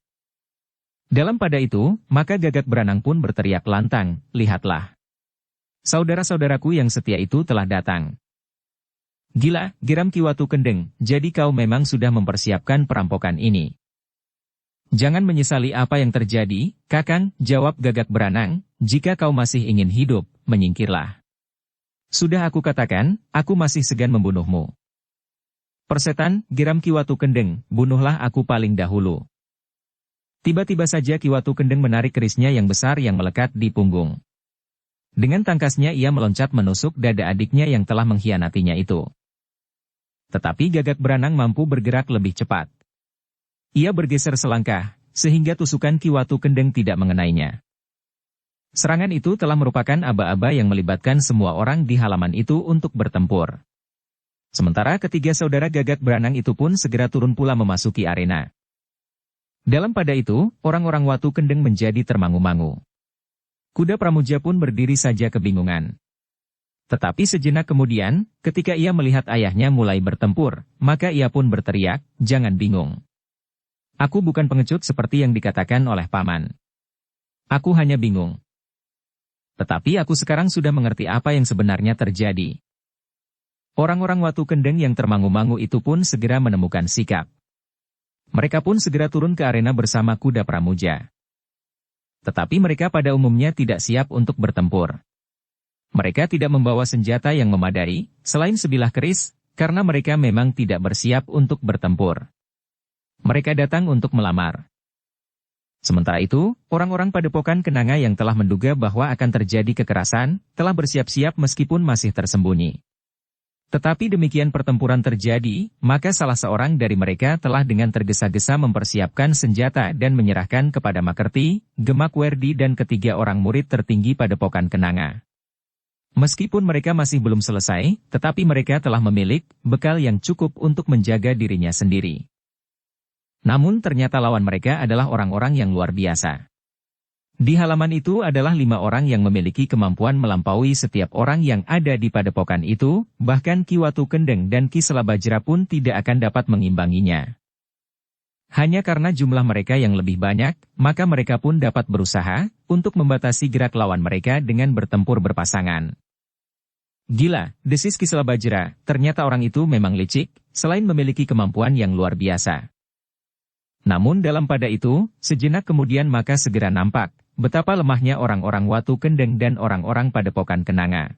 Dalam pada itu, maka Gagak Beranang pun berteriak lantang, lihatlah. Saudara-saudaraku yang setia itu telah datang. Gila, geram Ki Watu Kendeng, jadi kau memang sudah mempersiapkan perampokan ini. Jangan menyesali apa yang terjadi, Kakang, jawab Gagak Beranang, jika kau masih ingin hidup, menyingkirlah. Sudah aku katakan, aku masih segan membunuhmu. Persetan, geram Ki Watu Kendeng, bunuhlah aku paling dahulu. Tiba-tiba saja Ki Watu Kendeng menarik kerisnya yang besar yang melekat di punggung. Dengan tangkasnya ia meloncat menusuk dada adiknya yang telah mengkhianatinya itu. Tetapi Gagak Beranang mampu bergerak lebih cepat. Ia bergeser selangkah, sehingga tusukan Ki Watu Kendeng tidak mengenainya. Serangan itu telah merupakan aba-aba yang melibatkan semua orang di halaman itu untuk bertempur. Sementara ketiga saudara Gagak Beranang itu pun segera turun pula memasuki arena. Dalam pada itu, orang-orang Watu Kendeng menjadi termangu-mangu. Kuda Pramuja pun berdiri saja kebingungan. Tetapi sejenak kemudian, ketika ia melihat ayahnya mulai bertempur, maka ia pun berteriak, jangan bingung. Aku bukan pengecut seperti yang dikatakan oleh Paman. Aku hanya bingung. Tetapi aku sekarang sudah mengerti apa yang sebenarnya terjadi. Orang-orang Watu Kendeng yang termangu-mangu itu pun segera menemukan sikap. Mereka pun segera turun ke arena bersama kuda Pramuja. Tetapi mereka pada umumnya tidak siap untuk bertempur. Mereka tidak membawa senjata yang memadai, selain sebilah keris, karena mereka memang tidak bersiap untuk bertempur. Mereka datang untuk melamar. Sementara itu, orang-orang padepokan Kenanga yang telah menduga bahwa akan terjadi kekerasan, telah bersiap-siap meskipun masih tersembunyi. Tetapi demikian pertempuran terjadi, maka salah seorang dari mereka telah dengan tergesa-gesa mempersiapkan senjata dan menyerahkan kepada Makerti, Gemak Werdi dan ketiga orang murid tertinggi Padepokan Kenanga. Meskipun mereka masih belum selesai, tetapi mereka telah memiliki bekal yang cukup untuk menjaga dirinya sendiri. Namun ternyata lawan mereka adalah orang-orang yang luar biasa. Di halaman itu adalah 5 orang yang memiliki kemampuan melampaui setiap orang yang ada di padepokan itu, bahkan Ki Watu Kendeng dan Ki Selabajra pun tidak akan dapat mengimbanginya. Hanya karena jumlah mereka yang lebih banyak, maka mereka pun dapat berusaha untuk membatasi gerak lawan mereka dengan bertempur berpasangan. Gila, desis Ki Selabajra, ternyata orang itu memang licik, selain memiliki kemampuan yang luar biasa. Namun dalam pada itu, sejenak kemudian maka segera nampak betapa lemahnya orang-orang Watu Kendeng dan orang-orang Padepokan Kenanga.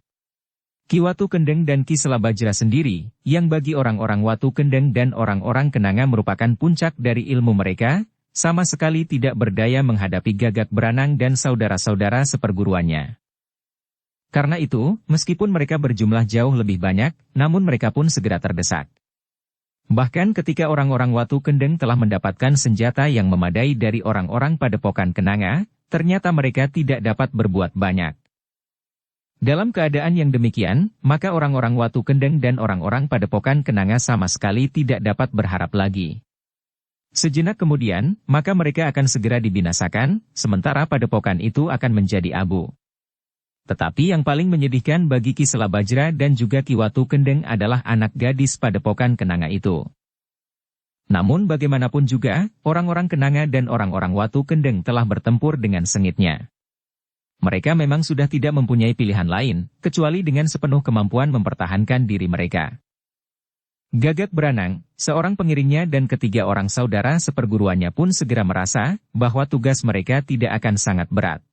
Ki Watu Kendeng dan Ki Selabajra sendiri, yang bagi orang-orang Watu Kendeng dan orang-orang Kenanga merupakan puncak dari ilmu mereka, sama sekali tidak berdaya menghadapi Gagak Beranang dan saudara-saudara seperguruannya. Karena itu, meskipun mereka berjumlah jauh lebih banyak, namun mereka pun segera terdesak. Bahkan ketika orang-orang Watu Kendeng telah mendapatkan senjata yang memadai dari orang-orang Padepokan Kenanga, ternyata mereka tidak dapat berbuat banyak. Dalam keadaan yang demikian, maka orang-orang Watu Kendeng dan orang-orang Padepokan Kenanga sama sekali tidak dapat berharap lagi. Sejenak kemudian, maka mereka akan segera dibinasakan, sementara padepokan itu akan menjadi abu. Tetapi yang paling menyedihkan bagi Ki Selabajra dan juga Ki Watu Kendeng adalah anak gadis Padepokan Kenanga itu. Namun bagaimanapun juga, orang-orang Kenanga dan orang-orang Watu Kendeng telah bertempur dengan sengitnya. Mereka memang sudah tidak mempunyai pilihan lain, kecuali dengan sepenuh kemampuan mempertahankan diri mereka. Gagak Branang, seorang pengiringnya dan ketiga orang saudara seperguruannya pun segera merasa bahwa tugas mereka tidak akan sangat berat.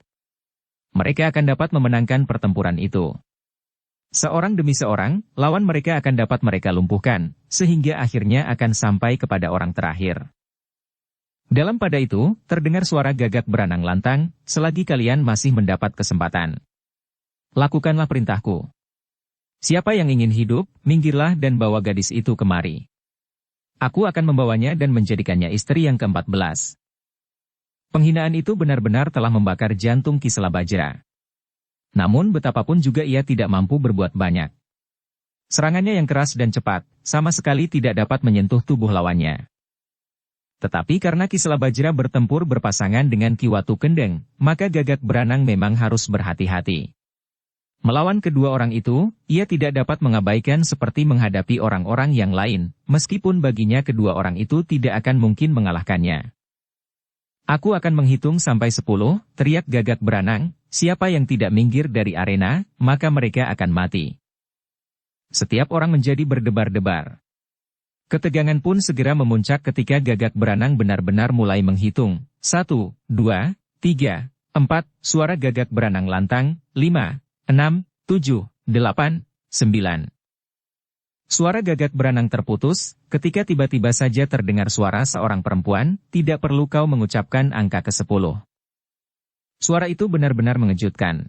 Mereka akan dapat memenangkan pertempuran itu. Seorang demi seorang, lawan mereka akan dapat mereka lumpuhkan, sehingga akhirnya akan sampai kepada orang terakhir. Dalam pada itu, terdengar suara Gagak Branang lantang, selagi kalian masih mendapat kesempatan. Lakukanlah perintahku. Siapa yang ingin hidup, minggirlah dan bawa gadis itu kemari. Aku akan membawanya dan menjadikannya istri yang ke-14. Penghinaan itu benar-benar telah membakar jantung Ki Selabajra. Namun betapapun juga ia tidak mampu berbuat banyak. Serangannya yang keras dan cepat, sama sekali tidak dapat menyentuh tubuh lawannya. Tetapi karena Ki Selabajra bertempur berpasangan dengan Ki Watu Kendeng, maka Gagak Branang memang harus berhati-hati. Melawan kedua orang itu, ia tidak dapat mengabaikan seperti menghadapi orang-orang yang lain, meskipun baginya kedua orang itu tidak akan mungkin mengalahkannya. Aku akan menghitung sampai 10, teriak Gagak Branang, siapa yang tidak minggir dari arena, maka mereka akan mati. Setiap orang menjadi berdebar-debar. Ketegangan pun segera memuncak ketika Gagak Branang benar-benar mulai menghitung. 1, 2, 3, 4, suara Gagak Branang lantang, 5, 6, 7, 8, 9. Suara Gagak Branang terputus, ketika tiba-tiba saja terdengar suara seorang perempuan, tidak perlu kau mengucapkan angka ke-10. Suara itu benar-benar mengejutkan.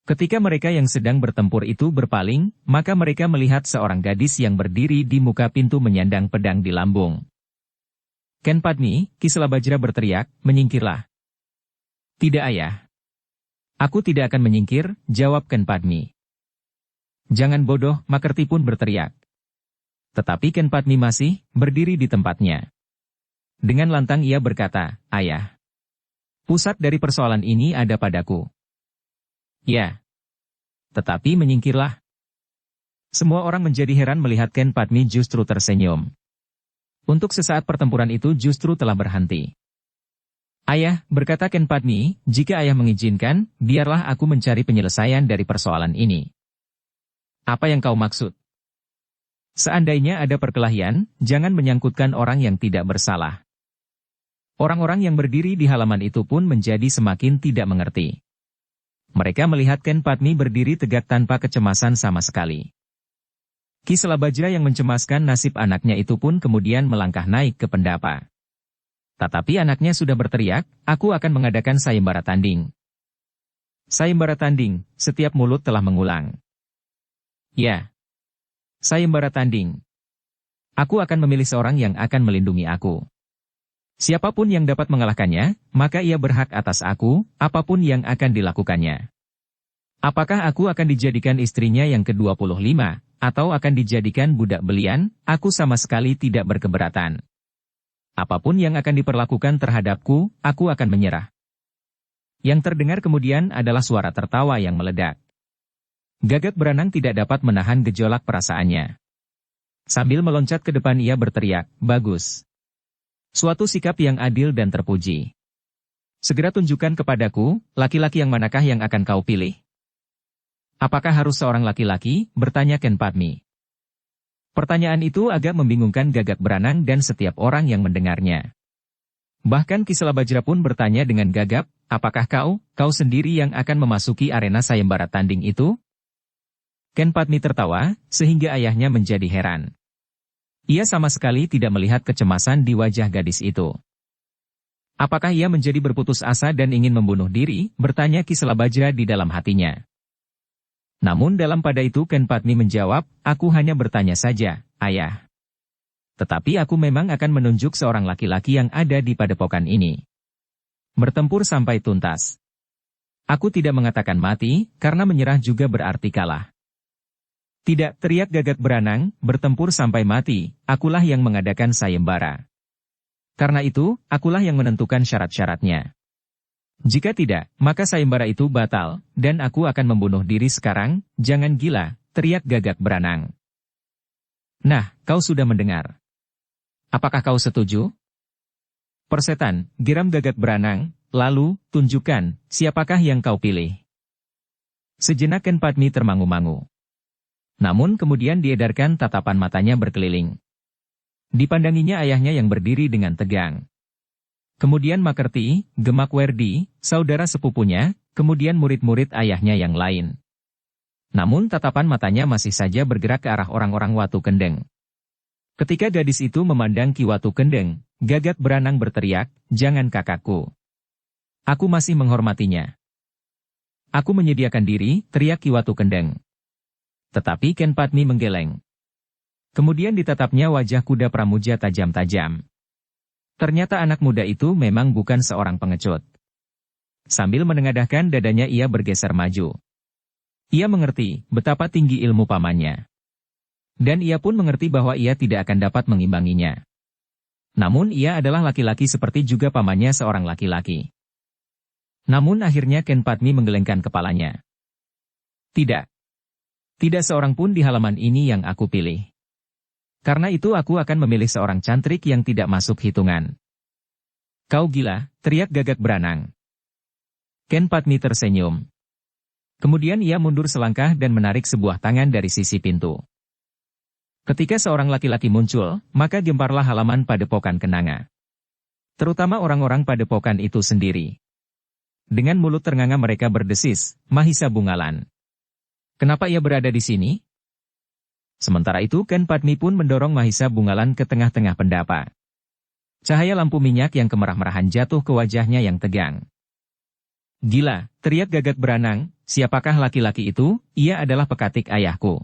Ketika mereka yang sedang bertempur itu berpaling, maka mereka melihat seorang gadis yang berdiri di muka pintu menyandang pedang di lambung. Ken Padmi, Ki Selabajra berteriak, menyingkirlah. Tidak ayah. Aku tidak akan menyingkir, jawab Ken Padmi. Jangan bodoh, Makerti pun berteriak. Tetapi Ken Padmi masih berdiri di tempatnya. Dengan lantang ia berkata, ayah. Pusat dari persoalan ini ada padaku. Ya. Tetapi menyingkirlah. Semua orang menjadi heran melihat Ken Padmi justru tersenyum. Untuk sesaat pertempuran itu justru telah berhenti. Ayah, berkata Ken Padmi, jika ayah mengizinkan, biarlah aku mencari penyelesaian dari persoalan ini. Apa yang kau maksud? Seandainya ada perkelahian, jangan menyangkutkan orang yang tidak bersalah. Orang-orang yang berdiri di halaman itu pun menjadi semakin tidak mengerti. Mereka melihat Ken Padmi berdiri tegak tanpa kecemasan sama sekali. Ki Selabajra yang mencemaskan nasib anaknya itu pun kemudian melangkah naik ke pendapa. Tetapi anaknya sudah berteriak, aku akan mengadakan sayembara tanding. Sayembara tanding, setiap mulut telah mengulang. Ya. Sayembara tanding. Aku akan memilih seorang yang akan melindungi aku. Siapapun yang dapat mengalahkannya, maka ia berhak atas aku, apapun yang akan dilakukannya. Apakah aku akan dijadikan istrinya yang ke-25, atau akan dijadikan budak belian, aku sama sekali tidak berkeberatan. Apapun yang akan diperlakukan terhadapku, aku akan menyerah. Yang terdengar kemudian adalah suara tertawa yang meledak. Gagak Branang tidak dapat menahan gejolak perasaannya. Sambil meloncat ke depan ia berteriak, bagus. Suatu sikap yang adil dan terpuji. Segera tunjukkan kepadaku, laki-laki yang manakah yang akan kau pilih? Apakah harus seorang laki-laki? Bertanya Ken Padmi. Pertanyaan itu agak membingungkan Gagak Branang dan setiap orang yang mendengarnya. Bahkan Ki Selabajra pun bertanya dengan gagap, apakah kau sendiri yang akan memasuki arena sayembara tanding itu? Ken Padmi tertawa, sehingga ayahnya menjadi heran. Ia sama sekali tidak melihat kecemasan di wajah gadis itu. Apakah ia menjadi berputus asa dan ingin membunuh diri? Bertanya Ki Selabajra di dalam hatinya. Namun dalam pada itu Ken Padmi menjawab, aku hanya bertanya saja, ayah. Tetapi aku memang akan menunjuk seorang laki-laki yang ada di padepokan ini. Bertempur sampai tuntas. Aku tidak mengatakan mati, karena menyerah juga berarti kalah. Tidak, teriak Gagak Branang, bertempur sampai mati, akulah yang mengadakan sayembara. Karena itu, akulah yang menentukan syarat-syaratnya. Jika tidak, maka sayembara itu batal, dan aku akan membunuh diri sekarang, jangan gila, teriak Gagak Branang. Nah, kau sudah mendengar. Apakah kau setuju? Persetan, geram Gagak Branang, lalu, tunjukkan, siapakah yang kau pilih. Sejenak Ken Padmi termangu-mangu. Namun kemudian diedarkan tatapan matanya berkeliling. Dipandanginya ayahnya yang berdiri dengan tegang. Kemudian Makerti, Gemakwerdi, saudara sepupunya, kemudian murid-murid ayahnya yang lain. Namun tatapan matanya masih saja bergerak ke arah orang-orang Watu Kendeng. Ketika gadis itu memandang Ki Watu Kendeng, Gagak Branang berteriak, "Jangan kakakku. Aku masih menghormatinya. Aku menyediakan diri," teriak Ki Watu Kendeng. Tetapi Ken Padmi menggeleng. Kemudian ditatapnya wajah kuda Pramuja tajam-tajam. Ternyata anak muda itu memang bukan seorang pengecut. Sambil menengadahkan dadanya ia bergeser maju. Ia mengerti betapa tinggi ilmu pamannya. Dan ia pun mengerti bahwa ia tidak akan dapat mengimbanginya. Namun ia adalah laki-laki seperti juga pamannya seorang laki-laki. Namun akhirnya Ken Padmi menggelengkan kepalanya. Tidak. Tidak seorang pun di halaman ini yang aku pilih. Karena itu aku akan memilih seorang cantrik yang tidak masuk hitungan. Kau gila, teriak Gagak Branang. Ken Padmi tersenyum. Kemudian ia mundur selangkah dan menarik sebuah tangan dari sisi pintu. Ketika seorang laki-laki muncul, maka gemparlah halaman padepokan Kenanga. Terutama orang-orang padepokan itu sendiri. Dengan mulut ternganga mereka berdesis, "Mahisa Bungalan. Kenapa ia berada di sini?" Sementara itu Ken Padmi pun mendorong Mahisa Bungalan ke tengah-tengah pendapa. Cahaya lampu minyak yang kemerah-merahan jatuh ke wajahnya yang tegang. "Gila," teriak Gagak Branang, "siapakah laki-laki itu? Ia adalah pekatik ayahku.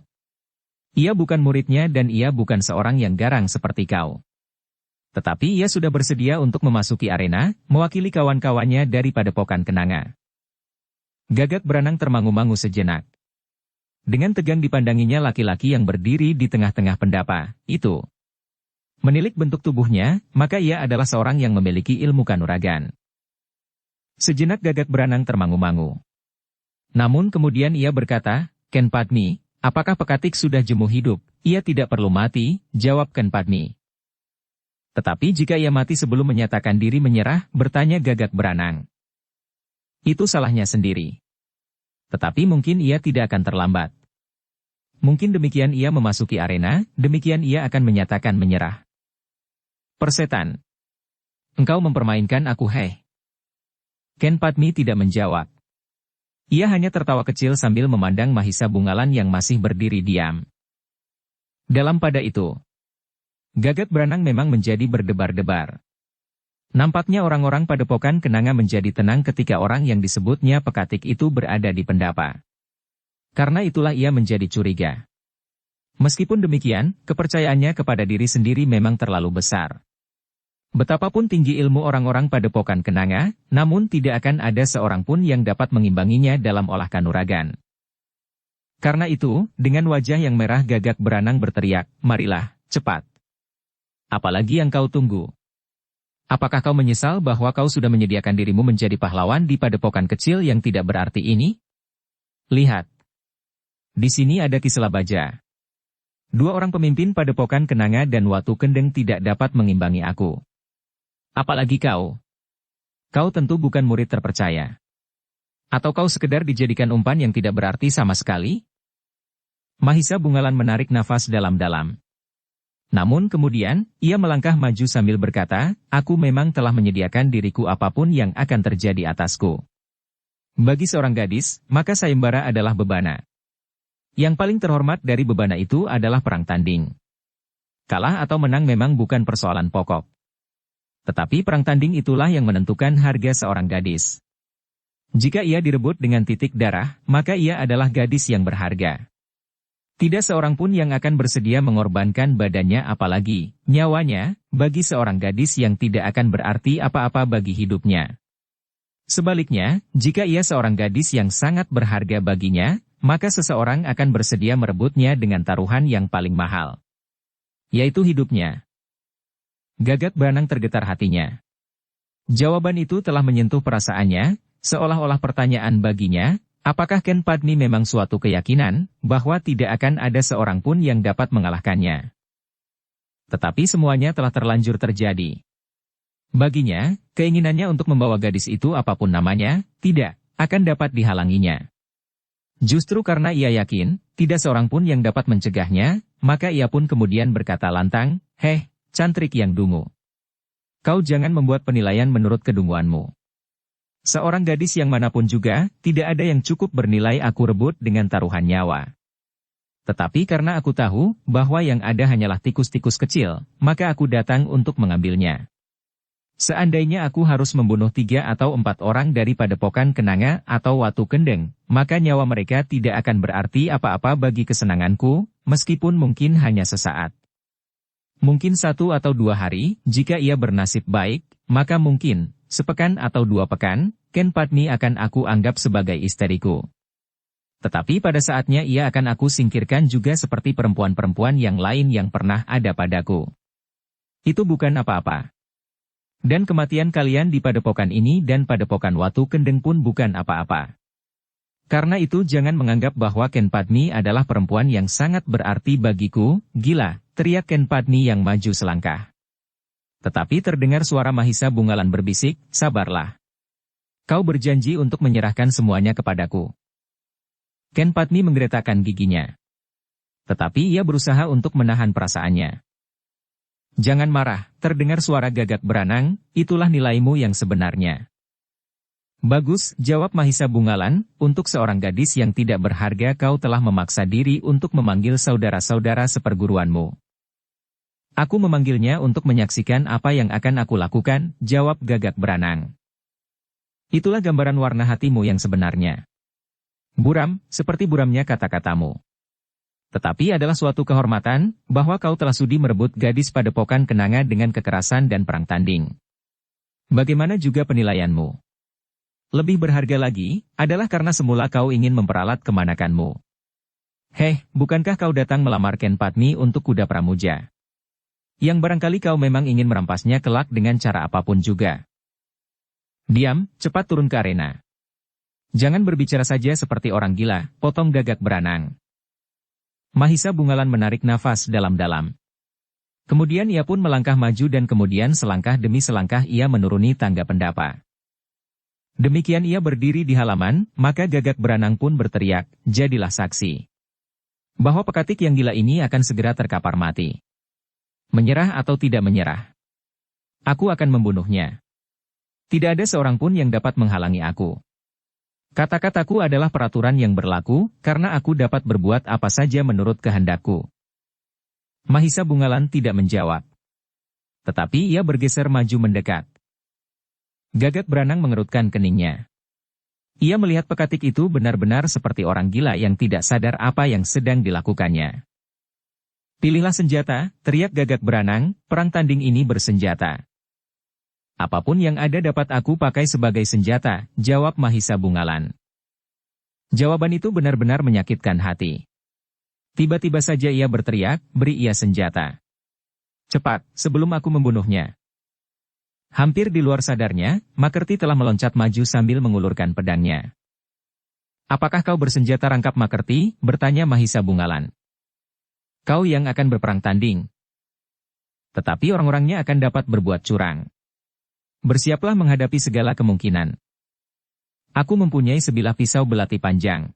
Ia bukan muridnya dan ia bukan seorang yang garang seperti kau. Tetapi ia sudah bersedia untuk memasuki arena, mewakili kawan-kawannya dari Padepokan Kenanga." Gagak Branang termangu-mangu sejenak. Dengan tegang dipandanginya laki-laki yang berdiri di tengah-tengah pendapa, itu. Menilik bentuk tubuhnya, maka ia adalah seorang yang memiliki ilmu kanuragan. Sejenak Gagak Branang termangu-mangu. Namun kemudian ia berkata, "Ken Padmi, apakah pekatik sudah jemu hidup? Ia tidak perlu mati," jawab Ken Padmi. "Tetapi jika ia mati sebelum menyatakan diri menyerah," bertanya Gagak Branang. "Itu salahnya sendiri. Tetapi mungkin ia tidak akan terlambat. Mungkin demikian ia memasuki arena, demikian ia akan menyatakan menyerah." "Persetan. Engkau mempermainkan aku, hei." Ken Padmi tidak menjawab. Ia hanya tertawa kecil sambil memandang Mahisa Bungalan yang masih berdiri diam. Dalam pada itu, Gagak Branang memang menjadi berdebar-debar. Nampaknya orang-orang Padepokan Kenanga menjadi tenang ketika orang yang disebutnya pekatik itu berada di pendapa. Karena itulah ia menjadi curiga. Meskipun demikian, kepercayaannya kepada diri sendiri memang terlalu besar. Betapapun tinggi ilmu orang-orang Padepokan Kenanga, namun tidak akan ada seorang pun yang dapat mengimbanginya dalam olah kanuragan. Karena itu, dengan wajah yang merah Gagak Branang berteriak, "Marilah, cepat. Apalagi yang kau tunggu? Apakah kau menyesal bahwa kau sudah menyediakan dirimu menjadi pahlawan di padepokan kecil yang tidak berarti ini? Lihat. Di sini ada Ki Selabaja. Dua orang pemimpin Padepokan Kenanga dan Watu Kendeng tidak dapat mengimbangi aku. Apalagi kau. Kau tentu bukan murid terpercaya. Atau kau sekedar dijadikan umpan yang tidak berarti sama sekali?" Mahisa Bungalan menarik nafas dalam-dalam. Namun kemudian, ia melangkah maju sambil berkata, "Aku memang telah menyediakan diriku apapun yang akan terjadi atasku. Bagi seorang gadis, maka sayembara adalah bebana. Yang paling terhormat dari bebana itu adalah perang tanding. Kalah atau menang memang bukan persoalan pokok. Tetapi perang tanding itulah yang menentukan harga seorang gadis. Jika ia direbut dengan titik darah, maka ia adalah gadis yang berharga. Tidak seorang pun yang akan bersedia mengorbankan badannya apalagi nyawanya, bagi seorang gadis yang tidak akan berarti apa-apa bagi hidupnya. Sebaliknya, jika ia seorang gadis yang sangat berharga baginya, maka seseorang akan bersedia merebutnya dengan taruhan yang paling mahal. Yaitu hidupnya." Gagak Branang tergetar hatinya. Jawaban itu telah menyentuh perasaannya, seolah-olah pertanyaan baginya, apakah Ken Padmi memang suatu keyakinan, bahwa tidak akan ada seorang pun yang dapat mengalahkannya. Tetapi semuanya telah terlanjur terjadi. Baginya, keinginannya untuk membawa gadis itu apapun namanya, tidak akan dapat dihalanginya. Justru karena ia yakin, tidak seorang pun yang dapat mencegahnya, maka ia pun kemudian berkata lantang, "Heh, cantrik yang dungu. Kau jangan membuat penilaian menurut kedunguanmu. Seorang gadis yang manapun juga, tidak ada yang cukup bernilai aku rebut dengan taruhan nyawa. Tetapi karena aku tahu, bahwa yang ada hanyalah tikus-tikus kecil, maka aku datang untuk mengambilnya. Seandainya aku harus membunuh 3 atau 4 orang dari padepokan Kenanga atau Watu Kendeng, maka nyawa mereka tidak akan berarti apa-apa bagi kesenanganku, meskipun mungkin hanya sesaat. Mungkin 1 atau 2 hari, jika ia bernasib baik, maka mungkin, sepekan atau 2 pekan, Ken Padmi akan aku anggap sebagai istriku. Tetapi pada saatnya ia akan aku singkirkan juga seperti perempuan-perempuan yang lain yang pernah ada padaku. Itu bukan apa-apa. Dan kematian kalian di padepokan ini dan padepokan Watu Kendeng pun bukan apa-apa. Karena itu jangan menganggap bahwa Ken Padmi adalah perempuan yang sangat berarti bagiku. Gila, teriak Ken Padmi yang maju selangkah. Tetapi terdengar suara Mahisa Bungalan berbisik, sabarlah. Kau berjanji untuk menyerahkan semuanya kepadaku. Ken Padmi menggeretakkan giginya. Tetapi ia berusaha untuk menahan perasaannya. Jangan marah, terdengar suara Gagak Beranang, itulah nilaimu yang sebenarnya. Bagus, jawab Mahisa Bungalan, untuk seorang gadis yang tidak berharga kau telah memaksa diri untuk memanggil saudara-saudara seperguruanmu. Aku memanggilnya untuk menyaksikan apa yang akan aku lakukan, jawab Gagak Beranang. Itulah gambaran warna hatimu yang sebenarnya. Buram, seperti buramnya kata-katamu. Tetapi adalah suatu kehormatan, bahwa kau telah sudi merebut gadis padepokan Kenanga dengan kekerasan dan perang tanding. Bagaimana juga penilaianmu? Lebih berharga lagi, adalah karena semula kau ingin memperalat kemanakanmu. Heh, bukankah kau datang melamar Ken Padmi untuk kuda pramuja? Yang barangkali kau memang ingin merampasnya kelak dengan cara apapun juga. Diam, cepat turun ke arena. Jangan berbicara saja seperti orang gila, potong Gagak Beranang. Mahisa Bungalan menarik nafas dalam-dalam. Kemudian ia pun melangkah maju dan kemudian selangkah demi selangkah ia menuruni tangga pendapa. Demikian ia berdiri di halaman, maka Gagak Beranang pun berteriak, jadilah saksi. Bahwa pekatik yang gila ini akan segera terkapar mati. Menyerah atau tidak menyerah. Aku akan membunuhnya. Tidak ada seorang pun yang dapat menghalangi aku. Kata-kataku adalah peraturan yang berlaku, karena aku dapat berbuat apa saja menurut kehendakku. Mahisa Bungalan tidak menjawab. Tetapi ia bergeser maju mendekat. Gagak Beranang mengerutkan keningnya. Ia melihat pekatik itu benar-benar seperti orang gila yang tidak sadar apa yang sedang dilakukannya. Pilihlah senjata, teriak Gagak Beranang, perang tanding ini bersenjata. Apapun yang ada dapat aku pakai sebagai senjata, jawab Mahisa Bungalan. Jawaban itu benar-benar menyakitkan hati. Tiba-tiba saja ia berteriak, beri ia senjata. Cepat, sebelum aku membunuhnya. Hampir di luar sadarnya, Makerti telah meloncat maju sambil mengulurkan pedangnya. Apakah kau bersenjata rangkap Makerti? Bertanya Mahisa Bungalan. Kau yang akan berperang tanding. Tetapi orang-orangnya akan dapat berbuat curang. Bersiaplah menghadapi segala kemungkinan. Aku mempunyai sebilah pisau belati panjang.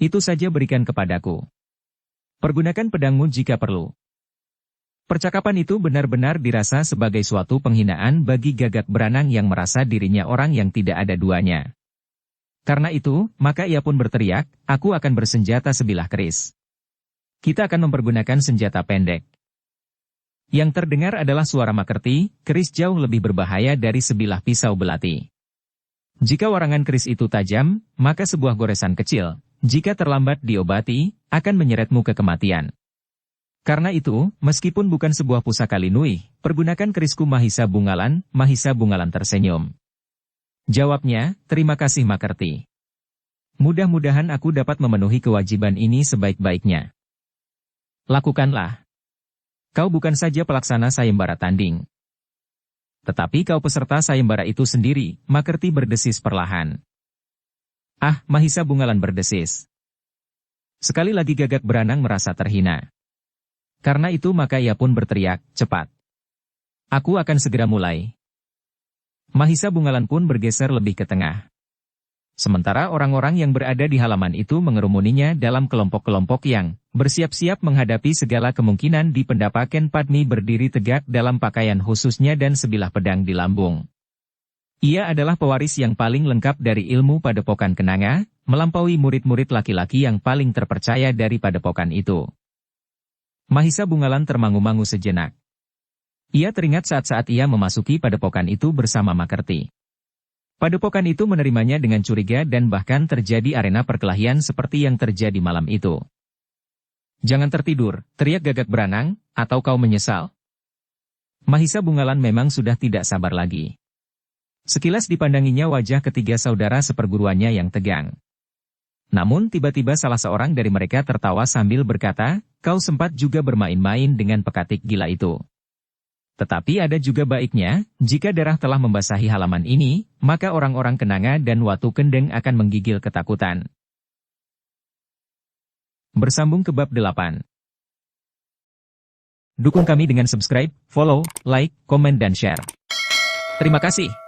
Itu saja berikan kepadaku. Pergunakan pedangmu jika perlu. Percakapan itu benar-benar dirasa sebagai suatu penghinaan bagi Gagak Beranang yang merasa dirinya orang yang tidak ada duanya. Karena itu, maka ia pun berteriak, aku akan bersenjata sebilah keris. Kita akan mempergunakan senjata pendek. Yang terdengar adalah suara Makerti, keris jauh lebih berbahaya dari sebilah pisau belati. Jika warangan keris itu tajam, maka sebuah goresan kecil, jika terlambat diobati, akan menyeretmu ke kematian. Karena itu, meskipun bukan sebuah pusaka Linui, pergunakan kerisku Mahisa Bungalan tersenyum. Jawabnya, terima kasih Makerti. Mudah-mudahan aku dapat memenuhi kewajiban ini sebaik-baiknya. Lakukanlah. Kau bukan saja pelaksana sayembara tanding. Tetapi kau peserta sayembara itu sendiri, Makerti berdesis perlahan. Ah, Mahisa Bungalan berdesis. Sekali lagi Gagak Beranang merasa terhina. Karena itu maka ia pun berteriak, cepat. Aku akan segera mulai. Mahisa Bungalan pun bergeser lebih ke tengah. Sementara orang-orang yang berada di halaman itu mengerumuninya dalam kelompok-kelompok yang bersiap-siap menghadapi segala kemungkinan di pendapakan. Padmi berdiri tegak dalam pakaian khususnya dan sebilah pedang di lambung. Ia adalah pewaris yang paling lengkap dari ilmu Padepokan Kenanga, melampaui murid-murid laki-laki yang paling terpercaya dari padepokan itu. Mahisa Bungalan termangu-mangu sejenak. Ia teringat saat-saat ia memasuki padepokan itu bersama Makerti. Padepokan itu menerimanya dengan curiga dan bahkan terjadi arena perkelahian seperti yang terjadi malam itu. Jangan tertidur, teriak Gagak Beranang, atau kau menyesal. Mahisa Bungalan memang sudah tidak sabar lagi. Sekilas dipandanginya wajah ketiga saudara seperguruannya yang tegang. Namun tiba-tiba salah seorang dari mereka tertawa sambil berkata, kau sempat juga bermain-main dengan pekatik gila itu. Tetapi ada juga baiknya, jika darah telah membasahi halaman ini, maka orang-orang Kenanga dan Watu Kendeng akan menggigil ketakutan. Bersambung ke bab 8. Dukung kami dengan subscribe, follow, like, komen dan share. Terima kasih.